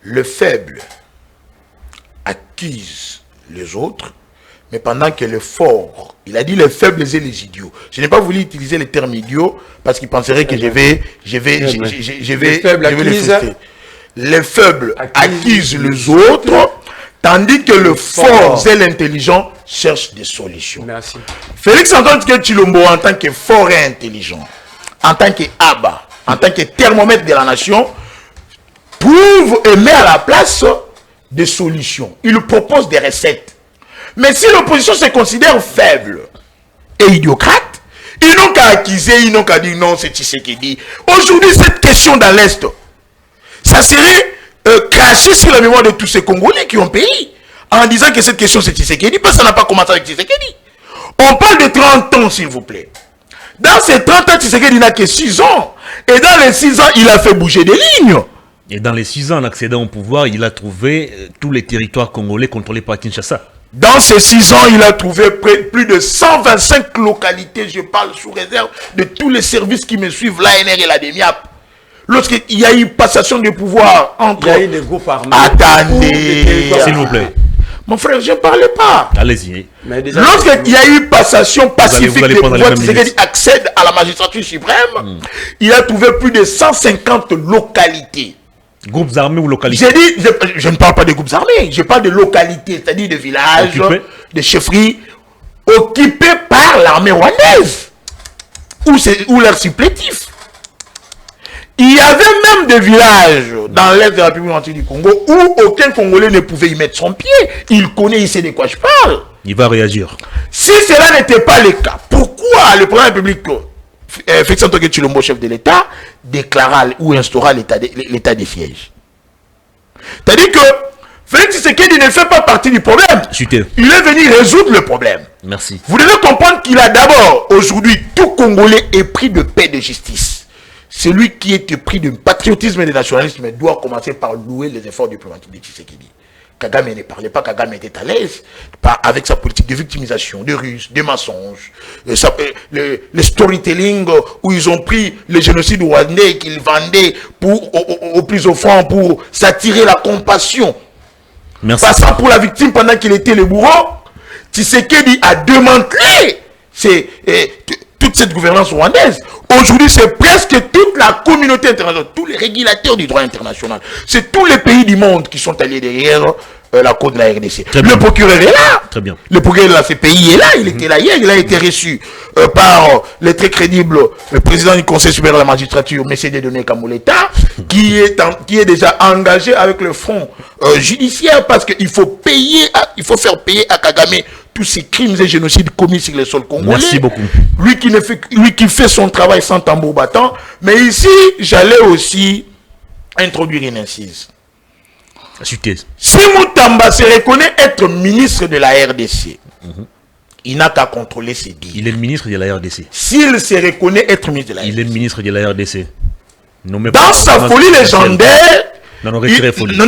le faible accuse les autres, mais pendant que le fort, il a dit les faibles et les idiots. Je n'ai pas voulu utiliser le terme idiot parce qu'il penserait que je vais les citer. Les faibles accusent les autres, tandis que le fort et l'intelligent cherchent des solutions. Merci. Félix Antoine Tshilombo, en tant que fort et intelligent, en tant que Abba, en tant que thermomètre de la nation, prouve et met à la place des solutions. Il propose des recettes. Mais si l'opposition se considère faible et idiocrate, ils n'ont qu'à accuser, ils n'ont qu'à dire non, c'est Tshisekedi. Aujourd'hui, cette question dans l'Est, ça serait cracher sur la mémoire de tous ces Congolais qui ont payé en disant que cette question c'est Tshisekedi, parce que ça n'a pas commencé avec Tshisekedi. On parle de 30 ans, s'il vous plaît. Dans ces 30 ans, Tshisekedi n'a que 6 ans. Et dans les 6 ans, il a fait bouger des lignes. Et dans les 6 ans, en accédant au pouvoir, il a trouvé tous les territoires congolais contrôlés par Kinshasa. Dans ces 6 ans, il a trouvé plus de 125 localités, je parle sous réserve de tous les services qui me suivent, l'ANR et la DEMIAP. Lorsqu'il y a eu passation de pouvoir entre... Il y a eu des groupes armés. Attendez. S'il vous plaît. Mon frère, je ne parlais pas. Allez-y. Lorsqu'il y a eu passation pacifique de pouvoir, Tshisekedi accède à la magistrature suprême, il a trouvé plus de 150 localités. Groupes armés ou localités? J'ai dit, je ne parle pas de groupes armés, je parle de localités, c'est-à-dire de villages, de chefferies, occupés par l'armée rwandaise, ou leurs supplétifs. Il y avait même des villages dans l'est de la République du Congo où aucun Congolais ne pouvait y mettre son pied. Il connaît, il sait de quoi je parle. Il va réagir. Si cela n'était pas le cas, pourquoi le président de la République, Félix Antoine Tshilombo, chef de l'État, déclara ou instaura l'état de siège? C'est-à-dire que Félix Tshisekedi ne fait pas partie du problème. Il est venu résoudre le problème. Merci. Vous devez comprendre qu'il a d'abord, aujourd'hui, tout Congolais épris de paix et de justice. celui qui est pris de patriotisme et de nationalisme doit commencer par louer les efforts diplomatiques de Tshisekedi. Kagame ne parlait pas, Kagame était à l'aise avec sa politique de victimisation, de ruses, de mensonges, le storytelling où ils ont pris le génocide rwandais qu'ils vendaient au plus offrant pour s'attirer la compassion. Merci. Passant pour la victime pendant qu'il était le bourreau, Tshisekedi a démantelé toute cette gouvernance rwandaise. Aujourd'hui, c'est presque toute la communauté internationale, tous les régulateurs du droit international. C'est tous les pays du monde qui sont allés derrière la cause de la RDC. Le procureur est là. Très bien. Le procureur de la CPI est là. Il était là hier. Il a été reçu par le très crédible le président du Conseil supérieur de la magistrature, M. Dieudonné Kamoleta, qui est déjà engagé avec le front judiciaire parce qu'il faut payer, il faut faire payer à Kagame tous ces crimes et génocides commis sur le sol congolais. Merci beaucoup. Lui qui fait son travail sans tambour battant. Mais ici, j'allais aussi introduire une incise. Si Moutamba se reconnaît être ministre de la RDC, il n'a qu'à contrôler ses dires. Il est ministre de la RDC. S'il se reconnaît être ministre de la RDC. Il est ministre de la RDC. Dans sa folie légendaire... Non, retirez folie. Non.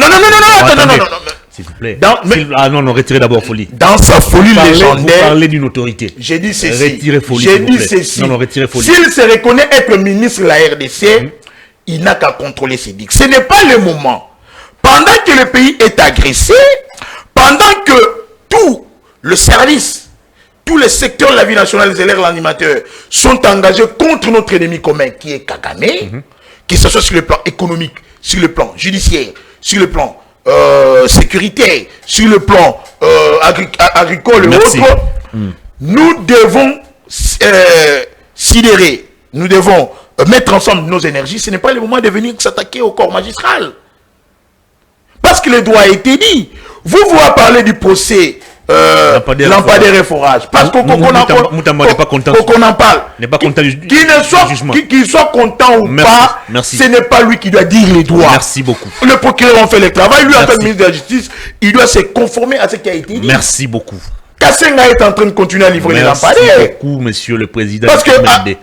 S'il vous plaît. Non, retirez d'abord folie. Dans sa folie légendaire... Vous parlez d'une autorité. J'ai dit ceci. Retirez folie. J'ai dit ceci. Non, retirez folie. S'il se reconnaît être ministre de la RDC, il n'a qu'à contrôler ses dires. Ce n'est pas le moment. Pendant que le pays est agressé, pendant que tout le service, tous les secteurs de la vie nationale, les élèves, l'animateur, sont engagés contre notre ennemi commun qui est Kagame, que ce soit sur le plan économique, sur le plan judiciaire, sur le plan sécuritaire, sur le plan agricole et autres, nous devons sidérer, nous devons mettre ensemble nos énergies. Ce n'est pas le moment de venir s'attaquer au corps magistral. Parce que le droit a été dit. Vous parler du procès lampadaire et forage. Parce qu'on en parle. N'est pas content du jugement. Qu'il soit content ou pas, ce n'est pas lui qui doit dire les droits. Merci beaucoup. Le procureur en fait le travail. Lui, en tant que ministre de la Justice, il doit se conformer à ce qui a été dit. Merci beaucoup. Kassenga est en train de continuer à livrer les lampadaires. Merci beaucoup, monsieur le président. Parce que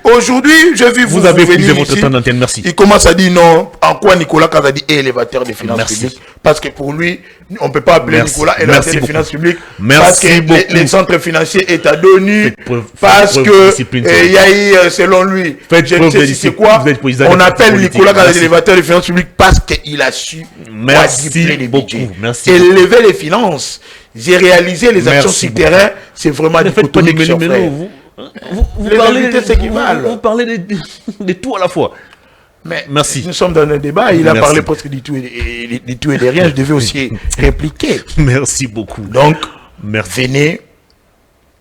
aujourd'hui, je vis vous avez épuisé votre temps d'antenne. Merci. Il commence à dire non. En quoi Nicolas Kazadi est élévateur des finances publiques? Parce que pour lui, on ne peut pas appeler Nicolas élévateur des finances publiques. Parce que les centres financiers est à l'ONU. Parce que il y a eu, selon lui, je ne sais si c'est quoi. On appelle Nicolas Kazadi élévateur des finances publiques parce qu'il a su quadrupler les budgets, élever les finances. J'ai réalisé les actions sur terrain, c'est vraiment des photoniques sur frère. Vous parlez de tout à la fois. Mais merci. Nous sommes dans un débat, il a parlé presque du tout et de rien, je devais aussi répliquer. Merci beaucoup. Donc, venez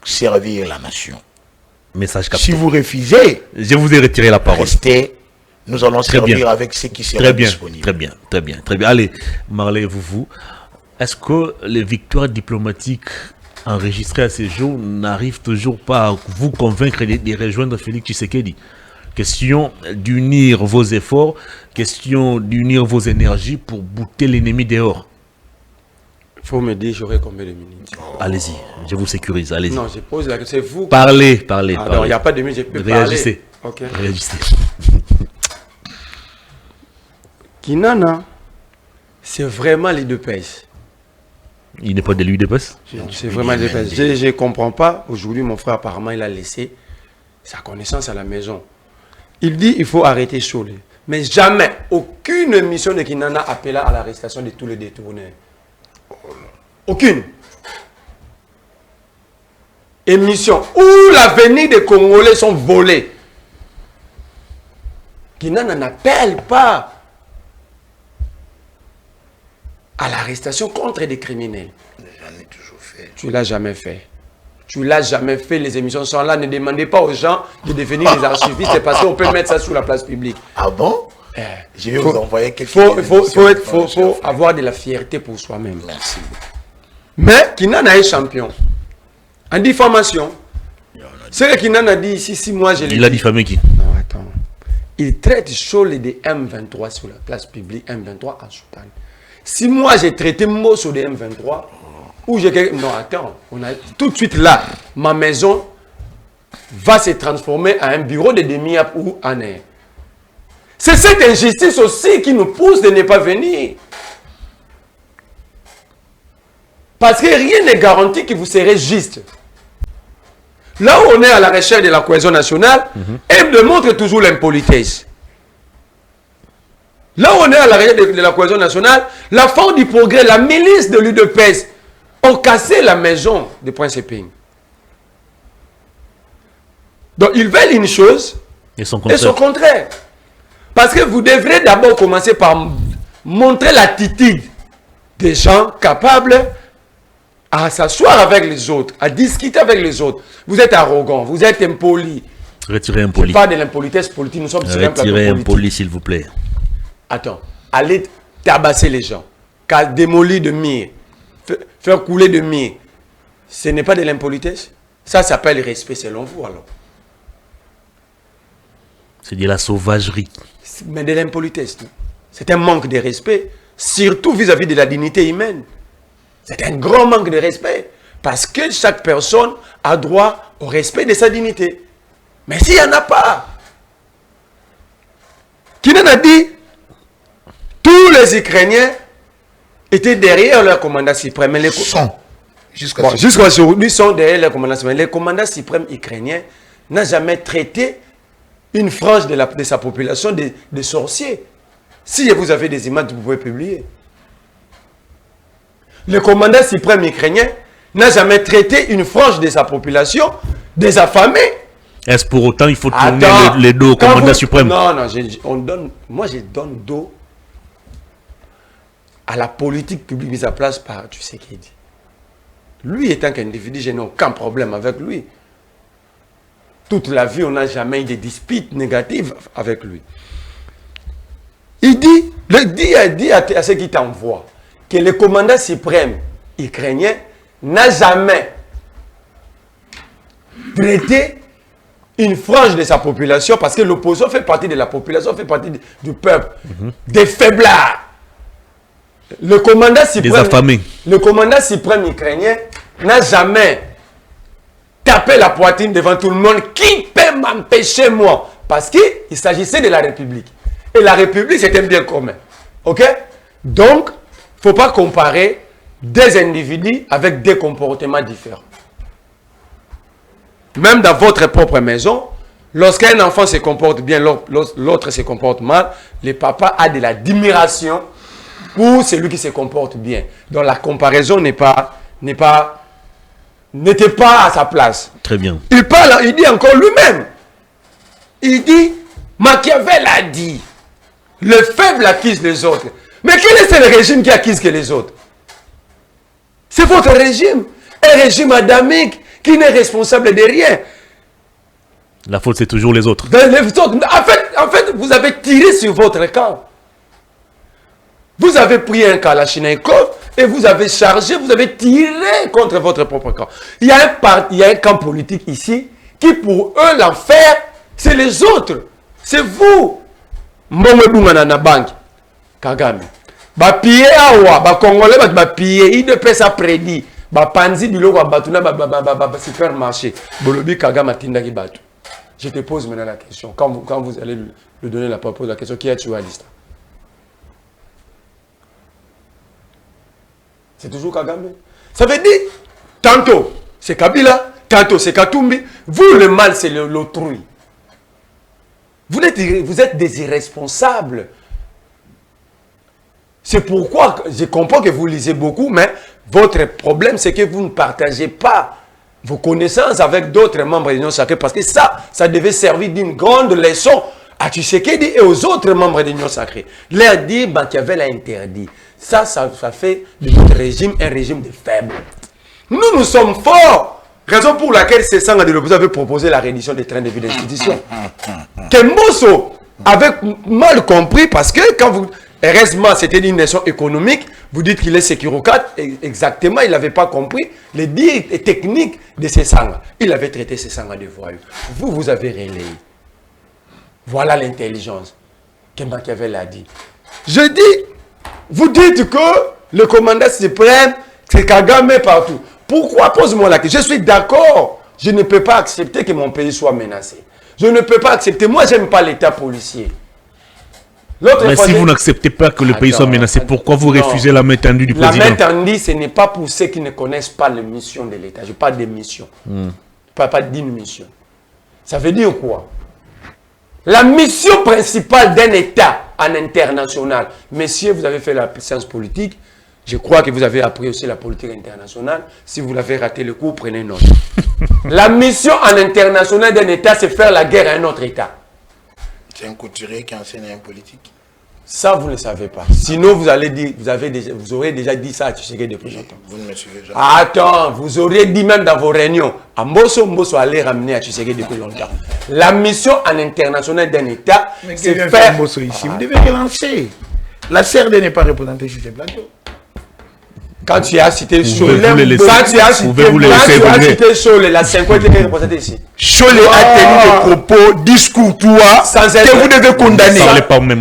servir la nation. Message capté. Si vous refusez, je vous ai retiré la parole. Restez, nous allons servir avec ceux qui seront disponibles. Très bien. Allez, Marley, vous. Est-ce que les victoires diplomatiques enregistrées à ces jours n'arrivent toujours pas à vous convaincre de rejoindre Félix Tshisekedi? Question d'unir vos efforts, question d'unir vos énergies pour bouter l'ennemi dehors. Il faut me dire, j'aurai combien de minutes? Allez-y, je vous sécurise, allez-y. Non, je pose la question, c'est vous. Parlez. Non, il n'y a pas de minutes, je peux Réagissez. parler. Okay. Réagissez. Kinana, c'est vraiment les deux pèses. Il n'est pas de lui de passe. C'est vraiment les deux pèses. Je ne comprends pas. Aujourd'hui, mon frère, apparemment, il a laissé sa connaissance à la maison. Il dit il faut arrêter Cholé. Mais jamais, aucune mission de Kinana appela à l'arrestation de tous les détournés. Aucune. Émission où l'avenir des Congolais sont volés. Kinana n'appelle pas à l'arrestation contre des criminels. J'en ai toujours fait. Tu l'as jamais fait. Tu l'as jamais fait. Les émissions sont là. Ne demandez pas aux gens de devenir des archivistes parce qu'on peut mettre ça sur la place publique. Ah bon? Je vais vous envoyer quelque chose. Il faut avoir de la fierté pour soi-même. Merci. Mais Kinana est champion. En diffamation. C'est que Kinana dit ici, si moi je l'ai dit. Il a diffamé qui? Non, attends. Il traite Cholé de M23 sur la place publique, M23 en Soutane. Si moi j'ai traité mot sur des M23, ou j'ai... Non, attends, on a tout de suite là, ma maison va se transformer en un bureau de demi-ap ou en air. C'est cette injustice aussi qui nous pousse de ne pas venir. Parce que rien n'est garanti que vous serez juste. Là où on est à la recherche de la cohésion nationale, elle démontre toujours l'impolitesse. Là où on est à la recherche de la cohésion nationale, la force du progrès, la milice de l'UDPS ont cassé la maison de Prince Eping. Donc ils veulent une chose et son contraire. Parce que vous devrez d'abord commencer par montrer l'attitude des gens capables à s'asseoir avec les autres, à discuter avec les autres. Vous êtes arrogant, vous êtes impoli. Retirez impoli. Je parle de l'impolitesse politique, nous sommes sur un plateau Retirez politique. impoli, s'il vous plaît. Attends, allez tabasser les gens, démolir de mire, faire couler de mire. Ce n'est pas de l'impolitesse. Ça s'appelle le respect selon vous alors. C'est de la sauvagerie. Mais de l'impolitesse. C'est un manque de respect, surtout vis-à-vis de la dignité humaine. C'est un grand manque de respect. Parce que chaque personne a droit au respect de sa dignité. Mais s'il n'y en a pas, qui n'en a dit, tous les Ukrainiens étaient derrière leur commandant suprême. Jusqu'à aujourd'hui, ils sont derrière leur commandant suprême. Le commandant suprême ukrainien n'a jamais traité une frange de sa population de sorciers. Si vous avez des images, vous pouvez publier. Le commandant suprême ukrainien n'a jamais traité une frange de sa population des affamés. Est-ce pour autant il faut tourner les dos au commandant suprême? Non, moi je donne dos à la politique publique mise en place par Tshisekedi. Lui étant qu'individu, je n'ai aucun problème avec lui. Toute la vie, on n'a jamais eu de disputes négatives avec lui. Il dit à ceux qui t'envoient que le commandant suprême ukrainien n'a jamais traité une frange de sa population, parce que l'opposition fait partie de la population, fait partie du peuple, des faiblards. Le commandant suprême ukrainien n'a jamais tapé la poitrine devant tout le monde. Qui peut m'empêcher, moi? Parce qu'il s'agissait de la République. Et la République, c'est un bien commun. Ok? Donc, il ne faut pas comparer des individus avec des comportements différents. Même dans votre propre maison, lorsqu'un enfant se comporte bien, l'autre se comporte mal, le papa a de l'admiration pour celui qui se comporte bien. Donc la comparaison n'était pas à sa place. Très bien. Il dit encore lui-même. Il dit, Machiavel a dit, le faible accuse les autres. Mais quel est le régime qui accuse que les autres? C'est votre régime. Un régime adamique qui n'est responsable de rien. La faute, c'est toujours les autres. En fait, vous avez tiré sur votre camp. Vous avez pris un Kalachnikov et vous avez chargé, vous avez tiré contre votre propre camp. Il y a un camp politique ici qui, pour eux, l'enfer, c'est les autres. C'est vous. Mbongo banque. Kagame. Ba piller awa, ba congolais ba piller, il ne peut ça prédit. Ba panzi biloko ba batuna ba supermarché. Bolobi Kagame tindaki batu. Je te pose maintenant la question. Quand vous allez lui donner la propose la question, qui a tué Alista? C'est toujours Kagame. Ça veut dire, tantôt c'est Kabila, tantôt c'est Katumbi. Vous, le mal, c'est l'autrui. Vous êtes des irresponsables. C'est pourquoi je comprends que vous lisez beaucoup, mais votre problème, c'est que vous ne partagez pas vos connaissances avec d'autres membres de l'Union sacrée, parce que ça devait servir d'une grande leçon à Tshisekedi et aux autres membres de l'Union sacrée. Leur dire Machiavel a interdit. Ça fait de notre régime un régime de faibles. Nous sommes forts. Raison pour laquelle ces sangs de l'opposition avaient proposé la reddition des trains de vie d'institution. Kemboso avait mal compris, parce que quand vous... Heureusement, c'était une nation économique. Vous dites qu'il est sécurocrate. Exactement, il n'avait pas compris les dires techniques de ces sangs. Il avait traité ces sangs de voyous. Vous avez relayé. Voilà l'intelligence que Machiavel a dit. Je dis, vous dites que le commandant suprême, c'est Kagame partout. Pourquoi? Pose-moi la question. Je suis d'accord. Je ne peux pas accepter que mon pays soit menacé. Je ne peux pas accepter. Moi, je n'aime pas l'état policier. Mais si vous n'acceptez pas que le pays soit menacé, pourquoi vous refusez la main tendue du président? La main tendue, ce n'est pas pour ceux qui ne connaissent pas les missions de l'État. Je parle des missions. Pas d'une mission. Ça veut dire quoi? La mission principale d'un État en international. Messieurs, vous avez fait la science politique. Je crois que vous avez appris aussi la politique internationale. Si vous l'avez raté le cours, prenez note. La mission en international d'un État, c'est faire la guerre à un autre État. C'est un couturier qui enseigne un politique. Ça, vous ne le savez pas. Sinon, vous allez dire, vous aurez déjà dit ça à Tshisekedi depuis longtemps. Vous ne me suivez jamais. Attends, vous aurez dit même dans vos réunions, à Mbosso allait ramener à Tshisekedi depuis longtemps. La mission en international d'un État, c'est faire... Mbosso ici. Vous devez relancer. La CRD n'est pas représentée sur ces plateaux. Quand tu as cité Cholet, quand tu as cité Cholet, la 50 est représentée ici. Cholet a tenu des propos discourtois que vous devez condamner.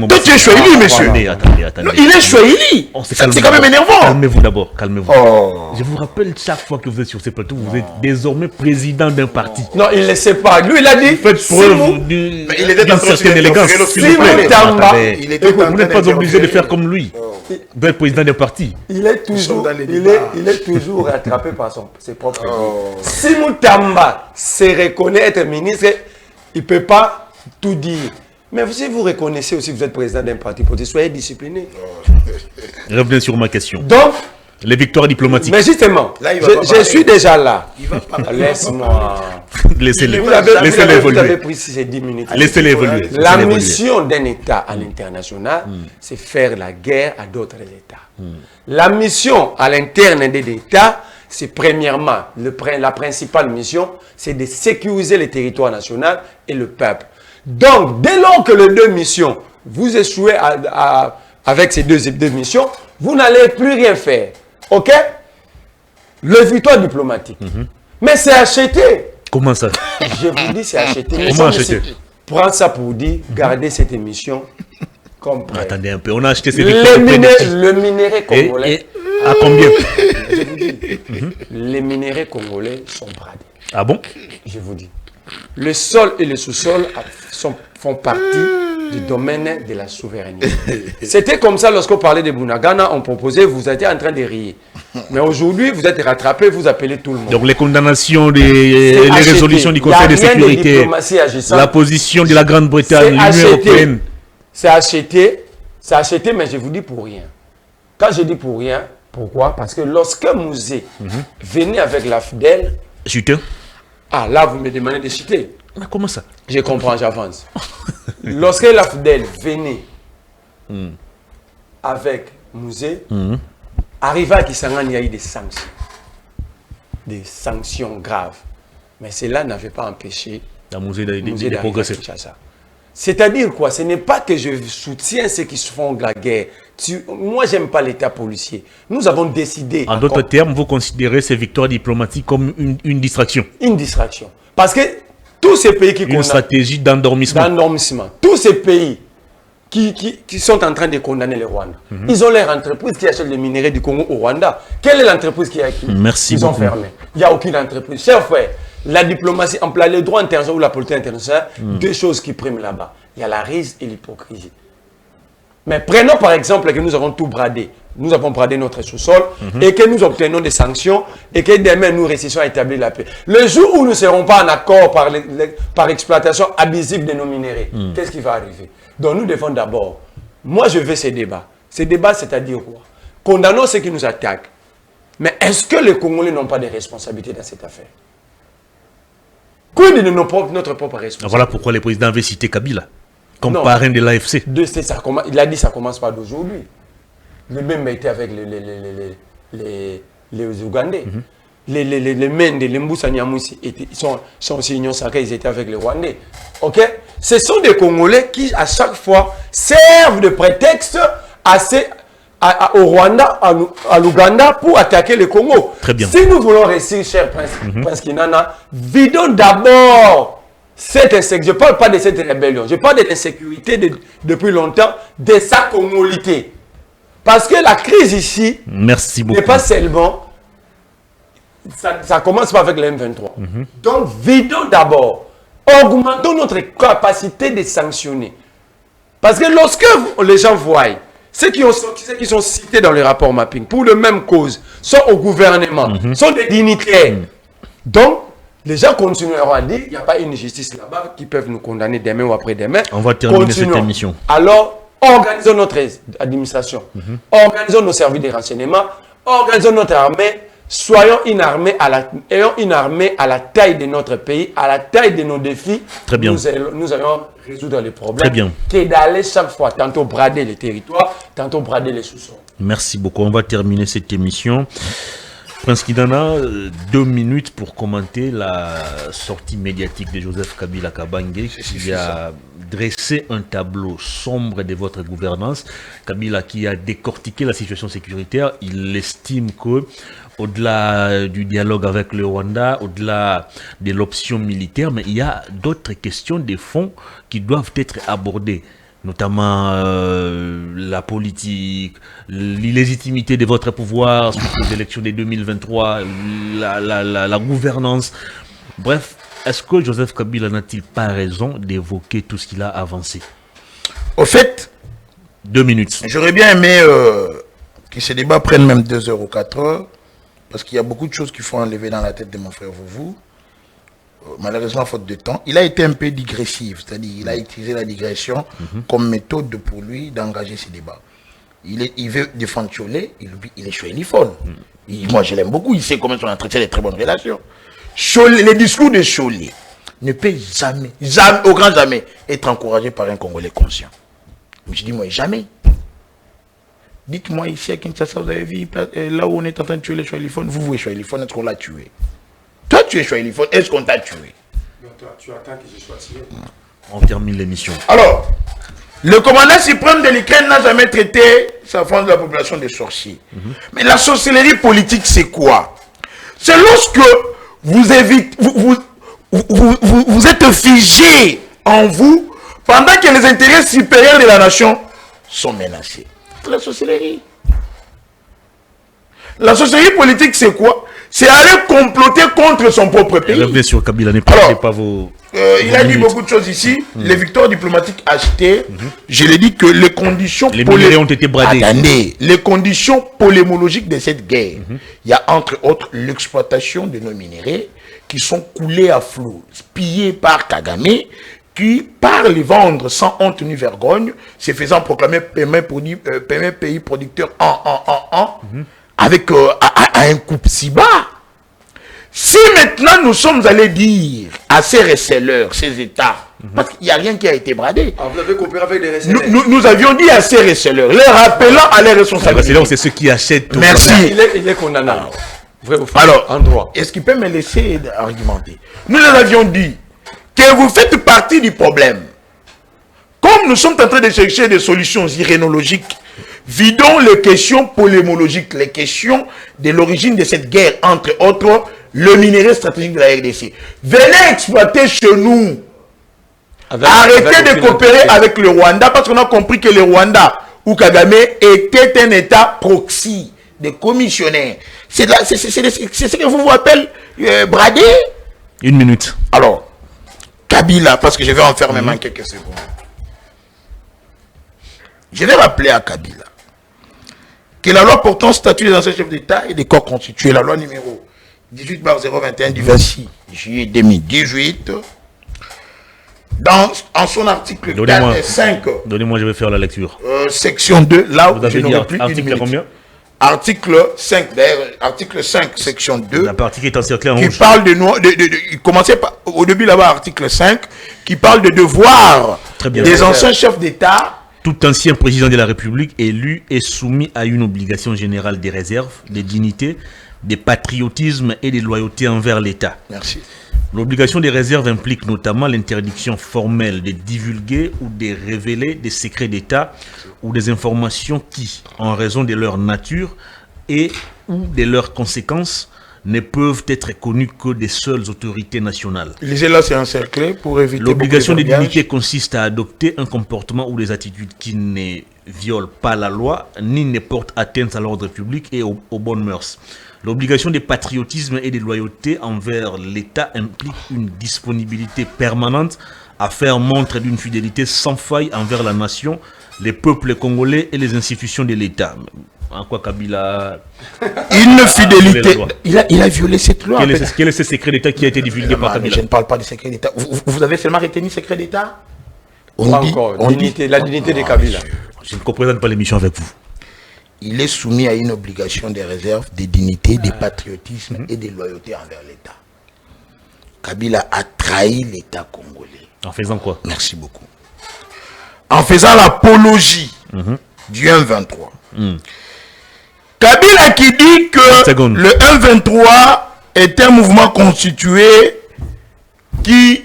Toi, tu es Chouaili, monsieur. Attendez. Non, il est Chouaili. C'est quand même énervant. Calmez-vous d'abord, calmez-vous. Oh. Je vous rappelle, chaque fois que vous êtes sur ces plateaux, vous êtes désormais président d'un parti. Non, il ne le sait pas. Lui, il a dit... Faites preuve d'une certaine élégance. Simon Tamba, vous n'êtes pas obligé de faire comme lui. Vous êtes président d'un parti. Il est toujours rattrapé par ses propres Si Moutamba se reconnaît être ministre, il ne peut pas tout dire. Mais si vous reconnaissez aussi que vous êtes président d'un parti politique, soyez discipliné. Revenez sur ma question. Donc, les victoires diplomatiques. mais justement, là, je suis déjà là. Laisse-moi. Laissez-les Vous avez évoluer. pris 10 minutes. Laissez-les évoluer. La mission d'un État à l'international, c'est faire la guerre à d'autres États. La mission à l'interne des États, c'est premièrement, la principale mission, c'est de sécuriser le territoire national et le peuple. Donc, dès lors que les deux missions, vous échouez avec ces deux missions, vous n'allez plus rien faire. OK? Le victoire diplomatique. Mais c'est acheté. Comment ça? Je vous dis, c'est acheté. Comment acheter? Prends ça pour dire, gardez cette émission comme prêt. Attendez un peu, on a acheté ces victoires. Le minerai congolais. Et à combien? Je vous dis, les minéraux congolais sont bradés. Ah bon? Je vous dis. Le sol et le sous-sol font partie du domaine de la souveraineté. C'était comme ça lorsqu'on parlait de Bunagana, on proposait, vous étiez en train de rire. Mais aujourd'hui, vous êtes rattrapé, vous appelez tout le monde. Donc les condamnations, les résolutions du Conseil de sécurité, la position de la Grande-Bretagne, l'Union européenne. C'est acheté, mais je vous dis pour rien. Quand je dis pour rien, pourquoi? Parce que lorsque Mouzé venait avec la FDL, Chuteur. Ah, là, vous me demandez de citer. Ah, comment ça? Je comprends, j'avance. Lorsque la FDL venait avec Mouzé, arrivé à Kisangani, il y a eu des sanctions. Des sanctions graves. Mais cela n'avait pas empêché Mouzé de progresser. C'est-à-dire quoi? Ce n'est pas que je soutiens ceux qui se font de la guerre. Moi, je n'aime pas l'État policier. Nous avons décidé... En d'autres termes, vous considérez ces victoires diplomatiques comme une distraction? Une distraction. Parce que tous ces pays qui... Une stratégie d'endormissement. D'endormissement. Tous ces pays qui sont en train de condamner le Rwanda. Ils ont leur entreprise qui achète les minéraux du Congo au Rwanda. Quelle est l'entreprise qui a écrit? Merci Ils ont fermé. Il n'y a aucune entreprise. Chers frères, la diplomatie, le droit international ou la politique internationale, deux choses qui priment là-bas. Il y a la ruse et l'hypocrisie. Mais prenons par exemple que nous avons tout bradé. Nous avons bradé notre sous-sol et que nous obtenons des sanctions et que demain nous réussissons à établir la paix. Le jour où nous ne serons pas en accord par exploitation abusive de nos minéraux, qu'est-ce qui va arriver? Donc nous devons d'abord, moi je veux ces débats. Ces débats, c'est-à-dire quoi? Condamnons ceux qui nous attaquent. Mais est-ce que les Congolais n'ont pas de responsabilité dans cette affaire? Quid de notre propre responsabilité? Voilà pourquoi le président avait cité Kabila comme parrain de l'AFC. Il a dit que ça ne commence pas d'aujourd'hui. Le même a été avec les Ougandais. Les Mende, les Mboussa Nyamousi, ils sont aussi Union Sacrée, ils étaient avec les Rwandais. Ok? Ce sont des Congolais qui, à chaque fois, servent de prétexte au Rwanda, à l'Ouganda, pour attaquer le Congo. Très bien. Si nous voulons réussir, cher Prince Kinana, vidons d'abord cette insécurité. Je ne parle pas de cette rébellion, je parle de l'insécurité depuis longtemps, de sa congolité. Parce que la crise ici n'est pas seulement... Ça commence pas avec le M23. Donc, vidons d'abord. Augmentons notre capacité de sanctionner. Parce que lorsque les gens voient, ceux qui sont cités dans le rapport mapping, pour la même cause, sont au gouvernement, sont des dignitaires. Donc, les gens continueront à dire, il n'y a pas une justice là-bas qui peuvent nous condamner demain ou après-demain. On va terminer cette émission. Alors, organisons notre administration, organisons nos services de renseignement, organisons notre armée, soyons ayons une armée à la taille de notre pays, à la taille de nos défis. Très bien. Nous allons résoudre les problèmes. Très bien. Qui d'aller chaque fois, tantôt brader les territoires, tantôt brader les sous-sols. Merci beaucoup. On va terminer cette émission. Prince Kidana, 2 minutes pour commenter la sortie médiatique de Joseph Kabila Kabange qui a dressé un tableau sombre de votre gouvernance. Kabila qui a décortiqué la situation sécuritaire, il estime que au-delà du dialogue avec le Rwanda, au-delà de l'option militaire, mais il y a d'autres questions de fond qui doivent être abordées, notamment la politique, l'illégitimité de votre pouvoir suite aux élections de 2023, la gouvernance. Bref, est-ce que Joseph Kabila n'a-t-il pas raison d'évoquer tout ce qu'il a avancé? Au fait, 2 minutes. J'aurais bien aimé que ces débats prennent même 2 heures ou 4 heures, parce qu'il y a beaucoup de choses qui font enlever dans la tête de mon frère Vouvou. Malheureusement, faute de temps, il a été un peu digressif, c'est-à-dire il a utilisé la digression comme méthode pour lui d'engager ces débats. Il veut défendre Cholet, il est choléphone. Moi, je l'aime beaucoup, il sait comment on entretient des très bonnes relations. Les discours de Cholet ne peuvent jamais, au grand jamais, être encouragés par un Congolais conscient. Je dis, moi, jamais. Dites-moi ici à Kinshasa, vous avez vu là où on est en train de tuer les choéliphones, vous voyez choéliphone, est-ce qu'on l'a tué? Toi, tu es choéliphone, est-ce qu'on t'a tué? Non, toi, tu attends que je sois tué. On termine l'émission. Alors, le commandant suprême de l'Ukraine n'a jamais traité sa France de la population des sorciers. Mais la sorcellerie politique, c'est quoi? C'est lorsque vous êtes figé en vous pendant que les intérêts supérieurs de la nation sont menacés. C'est la sorcellerie. La sorcellerie politique, c'est quoi? C'est aller comploter contre son propre pays. Revenez sur Kabila, ne parlez pas vos... il a dit beaucoup de choses ici. Les victoires diplomatiques achetées, je l'ai dit que les conditions... Les minéraux ont été bradés. Attendez, les conditions polémologiques de cette guerre. Il y a entre autres l'exploitation de nos minéraux qui sont coulés à flot, pillés par Kagame, qui, par les vendre sans honte ni vergogne, se faisant proclamer premier pays producteur avec un coup si bas. Si maintenant nous sommes allés dire à ces resellers, ces États, parce qu'il n'y a rien qui a été bradé. Ah, vous avez coopéré avec des resellers. Nous avions dit à ces resellers, les rappelant à leurs responsabilités. C'est ceux qui achètent. Merci. Il est condamnable. Alors, en droit. Est-ce qu'il peut me laisser argumenter? Nous leur avions dit que vous faites partie du problème. Comme nous sommes en train de chercher des solutions irénologiques, vidons les questions polémologiques, les questions de l'origine de cette guerre, entre autres, le minerai stratégique de la RDC. Venez exploiter chez nous. Arrêtez de coopérer avec le Rwanda, parce qu'on a compris que le Rwanda, ou Kagame, était un État proxy, des commissionnaires. C'est ce que vous appelez brader? 1 minute. Alors, Kabila, parce que je vais en faire même en quelques secondes. Je vais rappeler à Kabila que la loi portant statut des anciens chefs d'État et des corps constitués, la loi numéro 18/021 du 26 juillet 2018, en son article 4 et 5, donnez-moi, je vais faire la lecture. Section 2, là où vous je avez dit n'aurai plus article combien? Article 5, d'ailleurs, article 5, section 2. La partie qui est encerclée en qui rouge. parle il commençait au début là-bas, article 5, qui parle de devoir des anciens chefs d'État. Tout ancien président de la République élu est soumis à une obligation générale des réserves, des dignités, des patriotismes et des loyautés envers l'État. Merci. L'obligation des réserves implique notamment l'interdiction formelle de divulguer ou de révéler des secrets d'État ou des informations qui, en raison de leur nature et ou de leurs conséquences, ne peuvent être connues que des seules autorités nationales. Lisez-là, c'est encerclé pour éviter... L'obligation de dignité consiste à adopter un comportement ou des attitudes qui ne violent pas la loi, ni ne portent atteinte à l'ordre public et aux bonnes mœurs. L'obligation de patriotisme et de loyauté envers l'État implique une disponibilité permanente à faire montre d'une fidélité sans faille envers la nation, les peuples congolais et les institutions de l'État. En quoi Kabila... Une fidélité... Il a violé cette loi. Quel est ce secret d'État qui a été divulgué par Kabila? Je ne parle pas de secret d'État. Vous avez seulement retenu secret d'État? La dignité de Kabila. Je ne comprends pas l'émission avec vous. Il est soumis à une obligation de réserve, de dignité, de patriotisme et de loyauté envers l'État. Kabila a trahi l'État congolais. En faisant quoi? Merci beaucoup. En faisant l'apologie du 1-23. Kabila qui dit que le 1-23 est un mouvement constitué qui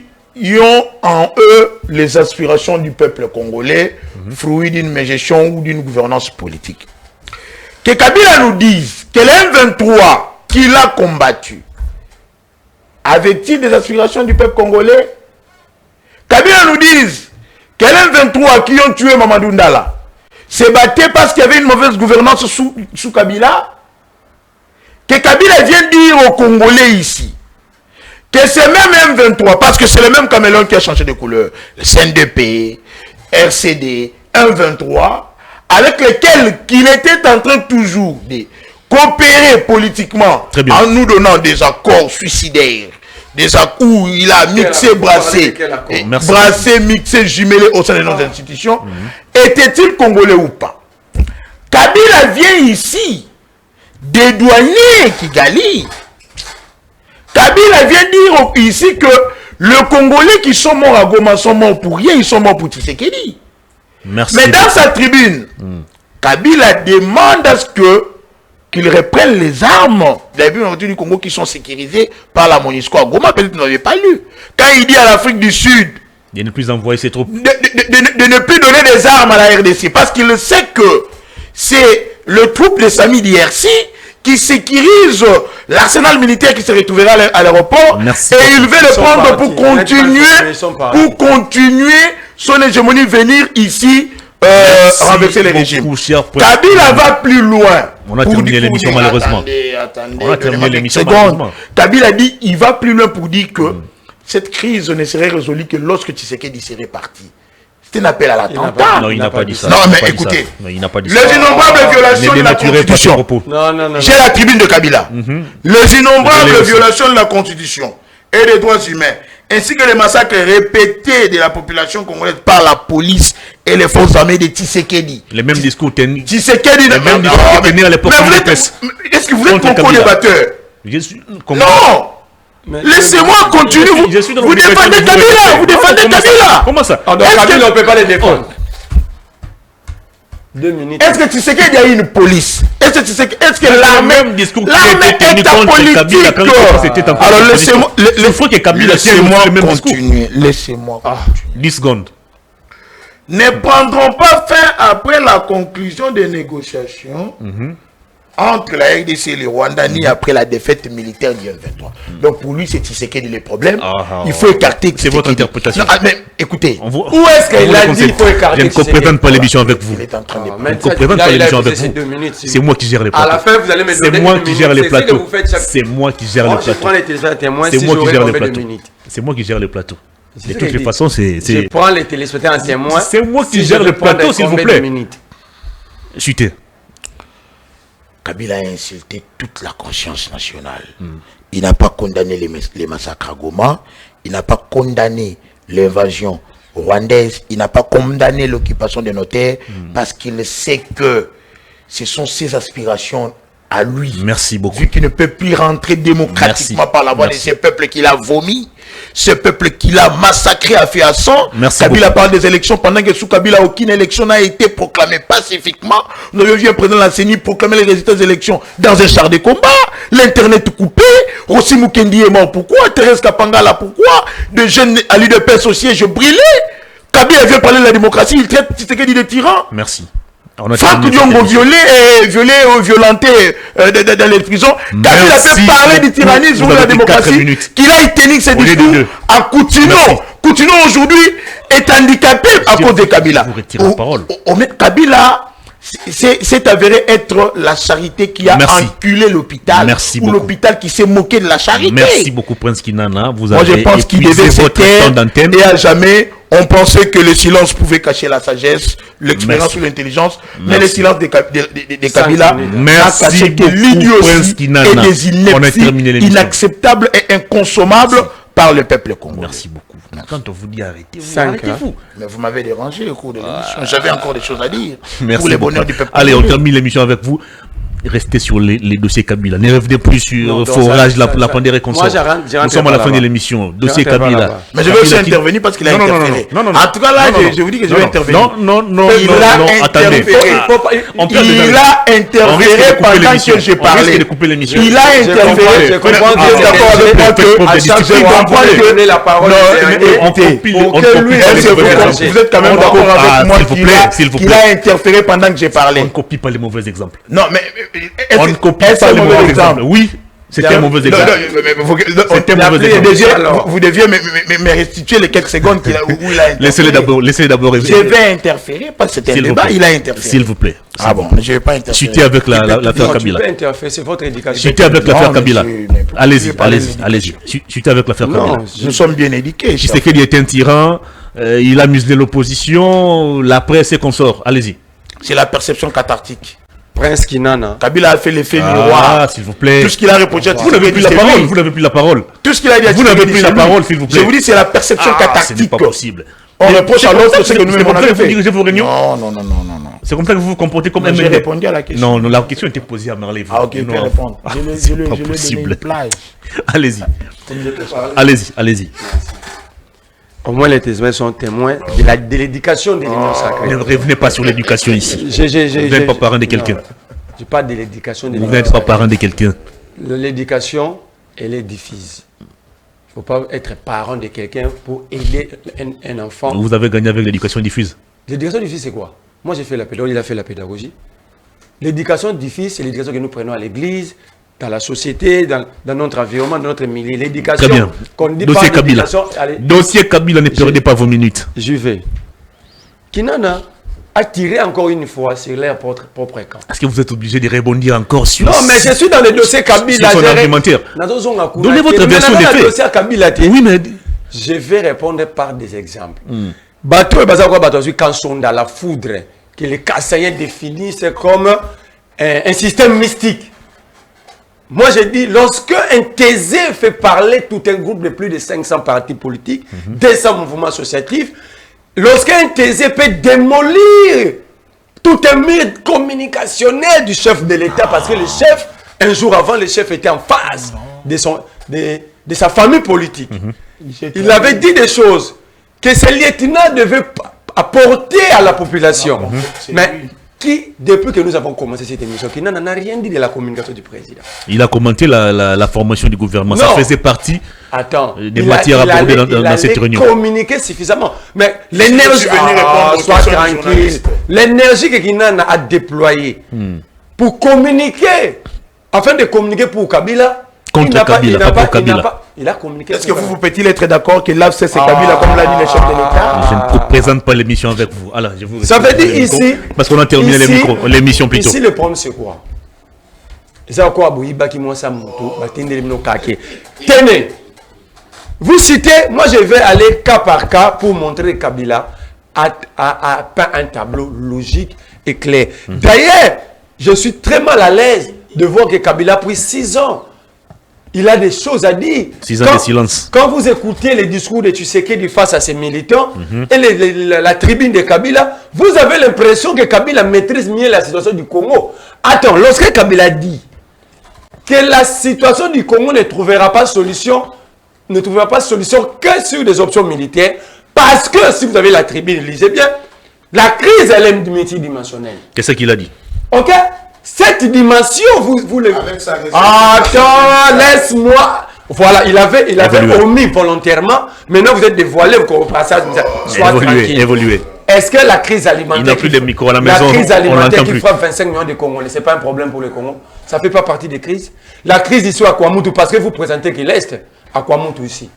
ont en eux les aspirations du peuple congolais, fruit d'une gestion ou d'une gouvernance politique. Que Kabila nous dise que le 1-23 qu'il a combattu avait-il des aspirations du peuple congolais? Kabila nous dise que les 23 qui ont tué Mamadou Ndala se battaient parce qu'il y avait une mauvaise gouvernance sous Kabila. Que Kabila vient dire aux Congolais ici que c'est même M23, parce que c'est le même caméléon qui a changé de couleur, le CNDP, RCD, M23, avec lesquels il était en train toujours de coopérer politiquement en nous donnant des accords suicidaires. Des accords où il a mixé, brassé, mixé, jumelé au sein de nos institutions. Était-il congolais ou pas? Kabila vient ici dédouaner Kigali. Kabila vient dire ici que les Congolais qui sont morts à Goma sont morts pour rien, ils sont morts pour Tshisekedi. Mais dans sa tribune, Kabila demande à ce qu'ils reprennent les armes. Vous avez vu aujourd'hui du Congo qui sont sécurisés par la MONUSCO à Goma, peut-être que vous n'avez pas lu. Quand il dit à l'Afrique du Sud de ne plus envoyer ses troupes, de ne plus donner des armes à la RDC, parce qu'il sait que c'est le troupe de Sami d'IRC qui sécurise l'arsenal militaire qui se retrouvera à l'aéroport, et il veut le prendre pour continuer son hégémonie, venir ici renverser les régimes. Kabila va plus loin. On a terminé l'émission malheureusement. On a terminé l'émission malheureusement. Kabila dit il va plus loin pour dire que cette crise ne serait résolue que lorsque Tshisekedi serait parti. C'est un appel à l'attentat. Non, il n'a pas dit ça. Non, mais écoutez, les innombrables violations de la Constitution. J'ai la tribune de Kabila. Les innombrables violations de la Constitution et des droits humains, ainsi que les massacres répétés de la population congolaise par la police et les forces armées de Tshisekedi. Les mêmes discours tenus. Tshisekedi, les mêmes discours tenus à l'époque de l'EPS. Est-ce que vous êtes mon co-débatteur? Non! Laissez-moi continuer. Vous défendez Kabila. Vous défendez Kabila. Comment ça? Donc Kabila, on ne peut pas les défendre. 2 minutes. Est-ce que Tshisekedi a une police? Est-ce que l'armée est apolitique? Alors laissez-moi continuer. Laissez-moi continuer. 10 secondes. Ne prendront pas fin après la conclusion des négociations entre la RDC et le Rwanda, ni après la défaite militaire du 23. Donc pour lui, c'est Tshisekedi le problème. Il faut écarter. C'est votre interprétation. Non, mais écoutez, où est-ce qu'il a dit qu'il faut écarter? Je ne comprends pas l'émission avec vous. Il est en train de Je ne comprends pas l'émission avec vous. C'est moi qui gère les plateaux. À la fin, vous allez me donner C'est moi qui gère les plateaux. C'est moi qui gère les plateaux. Je prends les téléspectateurs. C'est moi qui gère les plateaux. C'est moi qui gère les plateaux. De toutes les façons, c'est... Je prends les téléspectateurs en témoin. C'est moi qui gère les plateaux, s'il vous plaît. Chutez. Kabila a insulté toute la conscience nationale. Il n'a pas condamné les massacres à Goma. Il n'a pas condamné l'invasion rwandaise. Il n'a pas condamné l'occupation de nos terres parce qu'il sait que ce sont ses aspirations à lui. Merci beaucoup. Vu qu'il ne peut plus rentrer démocratiquement par la voie de ces peuples qu'il a vomi, ce peuple qu'il a massacré à fait à sang. Kabila parle des élections pendant que sous Kabila, aucune élection n'a été proclamée pacifiquement. Nous avions vu un président de la CENI proclamer les résultats des élections dans un char de combat, l'internet coupé, Rossi Mukendi est mort. Pourquoi? Thérèse Kapangala, pourquoi? De jeunes à l'UDPS au siège brûlé. Kabila vient parler de la démocratie, il traite Tshisekedi de tyran. Merci. Franck Diongo violé ou violenté dans les prisons. Kabila peut parler du tyrannisme ou de la démocratie. Qu'il a tenu ses discours à Coutinho. Coutinho aujourd'hui est handicapé à cause de Kabila. Vous retirez la parole. Kabila, c'est avéré être la charité qui a enculé l'hôpital. Merci ou beaucoup. L'hôpital qui s'est moqué de la charité. Merci beaucoup, Prince Kinana. Vous Moi, avez je pense qu'il devait se taire et à jamais, on pensait que le silence pouvait cacher la sagesse, l'expérience ou l'intelligence, mais le silence des Kabila n'a caché que l'idiotie et des inepties inacceptables et inconsommables par le peuple congolais. Merci beaucoup. Quand on vous dit arrêtez, vous 5, arrêtez-vous. Mais vous m'avez dérangé au cours de l'émission. J'avais encore des choses à dire. Merci pour le beaucoup. bonheur du peuple Allez, on congolais. termine l'émission avec vous. Restez sur les dossiers Kabila. Ne revenez plus sur forage, la pandémie et consort. Nous sommes à la fin de l'émission. Dossier Kabila. Mais je vais aussi intervenir parce qu'il a interféré. Non. En tout cas, là, je vous dis que je vais intervenir. Non, attendez. Il a interféré pendant que j'ai parlé. Il a interféré. Je comprends Vous êtes d'accord avec moi que à chaque je comprends fois que donner la parole. vous êtes quand même d'accord avec moi s'il vous qu'il plaît. a interféré pendant que j'ai parlé. On ne copie pas les mauvais exemples. Non, mais On ne copie pas les mauvais exemples. Oui, c'était un mauvais exemple. C'était un mauvais exemple. Vous deviez me restituer les quelques secondes où il a interféré. Laissez d'abord Je vais interférer parce que c'était un débat, il a interféré. S'il vous plaît. Ah bon, je ne vais pas interférer. Chuter avec l'affaire Kabila. C'est votre éducation. Chuter avec l'affaire Kabila. Allez-y. Allez-y. Chuter avec l'affaire Kabila. Nous sommes bien éduqués. Tshisekedi est un tyran, il a muselé l'opposition, la presse et consorts. Allez-y. C'est la perception cathartique. Prince Kinana. Kabila a fait l'effet miroir. S'il vous plaît. Tout ce qu'il a reproché à Vous n'avez plus la parole. Vous n'avez plus la parole. Tout ce qu'il a dit à Vous n'avez plus la parole, s'il vous plaît. Je vous dis, c'est la perception Ce n'est cathartique. pas possible. On reproche à l'autre ce que nous-mêmes on avait vous fait. dirigez vos réunions. Non. C'est comme ça que vous vous comportez comme un J'ai MND. répondu à la question. Non, la question était posée à Marley. Ah ok, je peux répondre. Je C'est lui pas ai donné possible. une plage. Allez-y. Au moins les témoins sont témoins de l'éducation de l'Union sacrée. Ne revenez pas sur l'éducation ici. Vous n'êtes pas parent de quelqu'un. Je parle de l'éducation de Vous l'Union n'êtes pas sacrée. parent de quelqu'un. L'éducation, elle est diffuse. Il ne faut pas être parent de quelqu'un pour aider un enfant. Vous avez gagné avec l'éducation diffuse. L'éducation diffuse, c'est quoi? Moi, j'ai fait la pédagogie, il a fait la pédagogie. L'éducation diffuse, c'est l'éducation que nous prenons à l'église, dans la société, dans notre environnement, dans notre milieu. L'éducation, Très bien. qu'on dit Dossier pas Kabila. d'éducation, allez, Dossier Kabila, ne perdez pas vos minutes. j'y vais. Kinana a tiré encore une fois sur leur propre camp. Est-ce que vous êtes obligé de rebondir encore sur Non, mais je suis dans le dossier Kabila. sur son argumentaire? Donnez votre version des faits. Oui, mais Je vais répondre par des exemples. Bateau et Bazakwa Bateau, quand sont dans la foudre, que les Kassaïens définissent comme un système mystique. Moi, je dis, lorsque un Thésée fait parler tout un groupe de plus de 500 partis politiques, 200 mouvements associatifs, lorsqu'un Thésée peut démolir tout un mur communicationnel du chef de l'État, parce que le chef, un jour avant, le chef était en phase de sa famille politique. Il avait dit des choses que ce lieutenant devait apporter à la population. Mais qui, depuis que nous avons commencé cette émission, qui n'en a rien dit de la communication du président. il a commenté la formation du gouvernement. Ça Non. faisait partie Attends, des matières abordées dans cette réunion. Communiquer suffisamment. Mais l'énergie, je suis venu répondre aux sois questions des tranquille. journalistes. L'énergie que Kinana a déployée pour communiquer, afin de communiquer pour Kabila, Contre il n'a Kabila, pas pour Kabila. Il a communiqué. Est-ce que vous peut-il être d'accord que l'AFC c'est Kabila comme l'a dit le chef de l'État? Je ne présente pas l'émission avec vous. Alors, je vous Ça veut dire ici. parce qu'on a terminé l'émission plutôt. Ici, le problème, c'est quoi? C'est quoi? Tenez. Vous citez, moi je vais aller cas par cas pour montrer que Kabila a peint un tableau logique et clair. D'ailleurs, je suis très mal à l'aise de voir que Kabila a pris 6 ans. Il a des choses à dire. 6 ans de silence. Quand vous écoutez les discours de Tshisekedi face à ses militants et la tribune de Kabila, vous avez l'impression que Kabila maîtrise mieux la situation du Congo. Attends, lorsque Kabila dit que la situation du Congo ne trouvera pas solution que sur des options militaires, parce que si vous avez la tribune, lisez bien, la crise elle est multidimensionnelle. Qu'est-ce qu'il a dit? Ok? Cette dimension, vous le... Avec sa réserve. Attends, laisse-moi... Voilà, il avait omis volontairement. Maintenant, vous êtes dévoilé, vous comprenez ça. Sois tranquille. Évoluer. Est-ce que la crise alimentaire... Il n'a plus de micro à la maison, La crise on alimentaire l'entend qui plus. frappe 25 millions de Congolais, ce n'est pas un problème pour le Congo. Ça ne fait pas partie des crises. La crise ici à Kwamoutou, parce que vous présentez que l'Est, à Kwamoutou ici.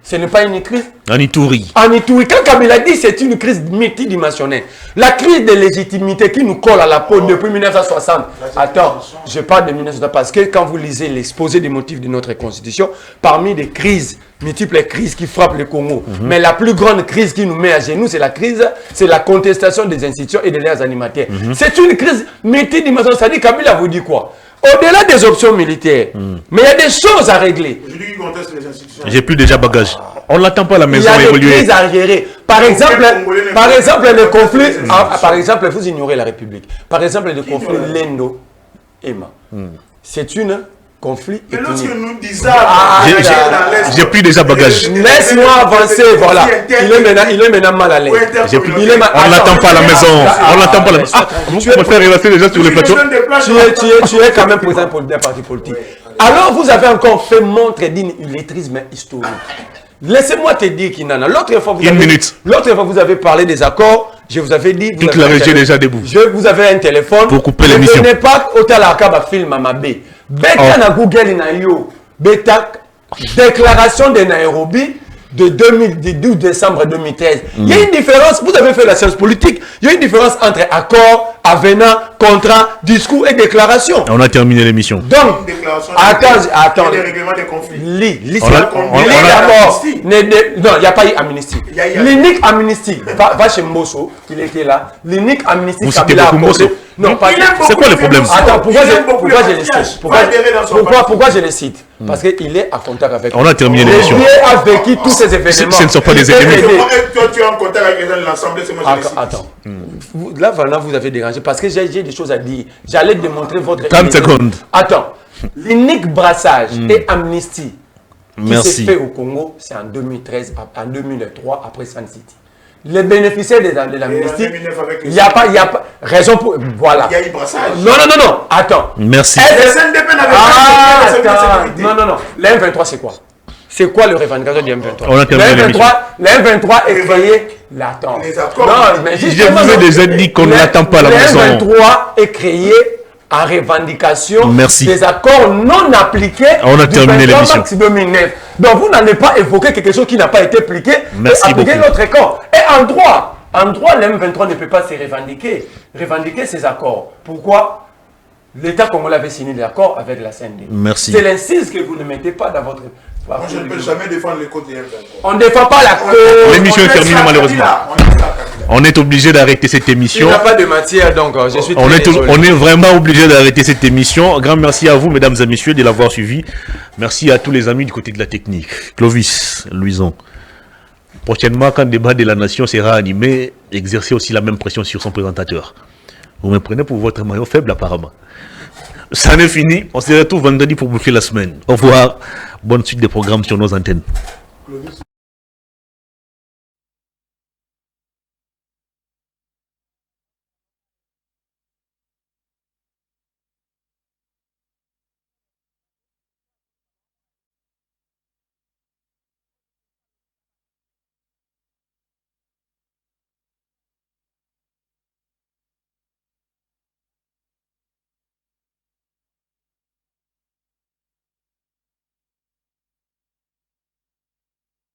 Ce n'est pas une crise. En Ituri. En Ituri, quand Kabila dit c'est une crise multidimensionnelle. La crise de légitimité qui nous colle à la peau depuis 1960. Attends, je parle de 1960 parce que quand vous lisez l'exposé des motifs de notre constitution, parmi les crises, multiples crises qui frappent le Congo, mais la plus grande crise qui nous met à genoux, c'est la contestation des institutions et de leurs animateurs. C'est une crise multidimensionnelle. Ça dit Kabila vous dit quoi? Au-delà des options militaires, mais il y a des choses à régler. J'ai plus déjà bagage. On l'attend pas à la maison Il y a évoluer. des crises à gérer. Par exemple, le conflit. Par exemple, vous ignorez la République. Par exemple, le conflit Lendo-Emma. C'est une conflit mais lorsque ethnique. nous disons J'ai plus déjà bagage. Laisse-moi avancer, voilà. Il est maintenant mal à l'aise. On l'attend pas à la maison. On l'attend pas à la maison. Vous préférez rester déjà sur les plateaux. Tu es quand même président d'un parti politique. Alors, vous avez encore fait montre d'un illettrisme historique. Laissez-moi te dire, Kinana. L'autre fois, vous avez parlé des accords. Je vous avais dit. Toute la région est déjà debout. Vous avez un téléphone. Pour couper l'émission. Ne venez pas au Talakaba film à Mabé. Beta na Google na yo. Beta déclaration de Nairobi de 12 décembre 2013. Il y a une différence. Vous avez fait la science politique. Il y a une différence entre accord, avenant, contrat, discours et déclaration. On a terminé l'émission. Donc, attends. Les règlements des conflits. Lis on d'abord. Non, il n'y a pas eu amnistie. L'unique amnistie, va chez Mbosso, il était là. L'unique amnistie. Vous citez beaucoup Mbosso. Non, pas. C'est quoi le problème? Attends, pourquoi je le cite? Pourquoi je le cite? Parce qu'il est en contact avec. On a terminé l'émission. Il a vécu tous ces événements. Ce ne sont pas des ennemis. Toi, tu es en contact avec les gens de l'Assemblée, c'est moi qui le cite. Attends. Là, voilà, vous avez dérangé parce que j'ai des choses à dire. J'allais démontrer votre. 30 secondes. Attends. L'unique brassage et amnistie qui s'est fait au Congo, c'est en 2013, en 2003, après Sun City. Les bénéficiaires de l'amnistie, il n'y a pas raison pour. Voilà. Il y a eu brassage. Non. Attends. Merci. Non. L'M23, c'est quoi? C'est quoi le revendication du M23? On a terminé l'émission. L'M23 est créé. L'attends. Non, je vous ai déjà dit qu'on ne l'attend pas à la maison. L'M23 est créé en revendication des accords non appliqués. On a terminé l'émission. 2009. Donc vous n'allez pas évoquer quelque chose qui n'a pas été appliqué. Merci et appliquer beaucoup. notre accord. Et en droit, l'M23 ne peut pas se revendiquer ces accords. Pourquoi? L'État congolais avait signé l'accord avec la CND. Merci. C'est l'incise que vous ne mettez pas dans votre. Moi, je ne peux jamais défendre les côtes des M23. On ne défend pas la cause. L'émission est terminée malheureusement. On est obligé d'arrêter cette émission. Il n'y a pas de matière, donc je suis on est vraiment obligé d'arrêter cette émission. Un grand merci à vous, mesdames et messieurs, de l'avoir suivi. Merci à tous les amis du côté de la technique. Clovis, Louison. Prochainement, quand le débat de la nation sera animé, exercez aussi la même pression sur son présentateur. Vous me prenez pour votre maillot faible apparemment. Ça n'est fini. On se retrouve vendredi pour boucler la semaine. Au revoir. Bonne suite des programmes sur nos antennes.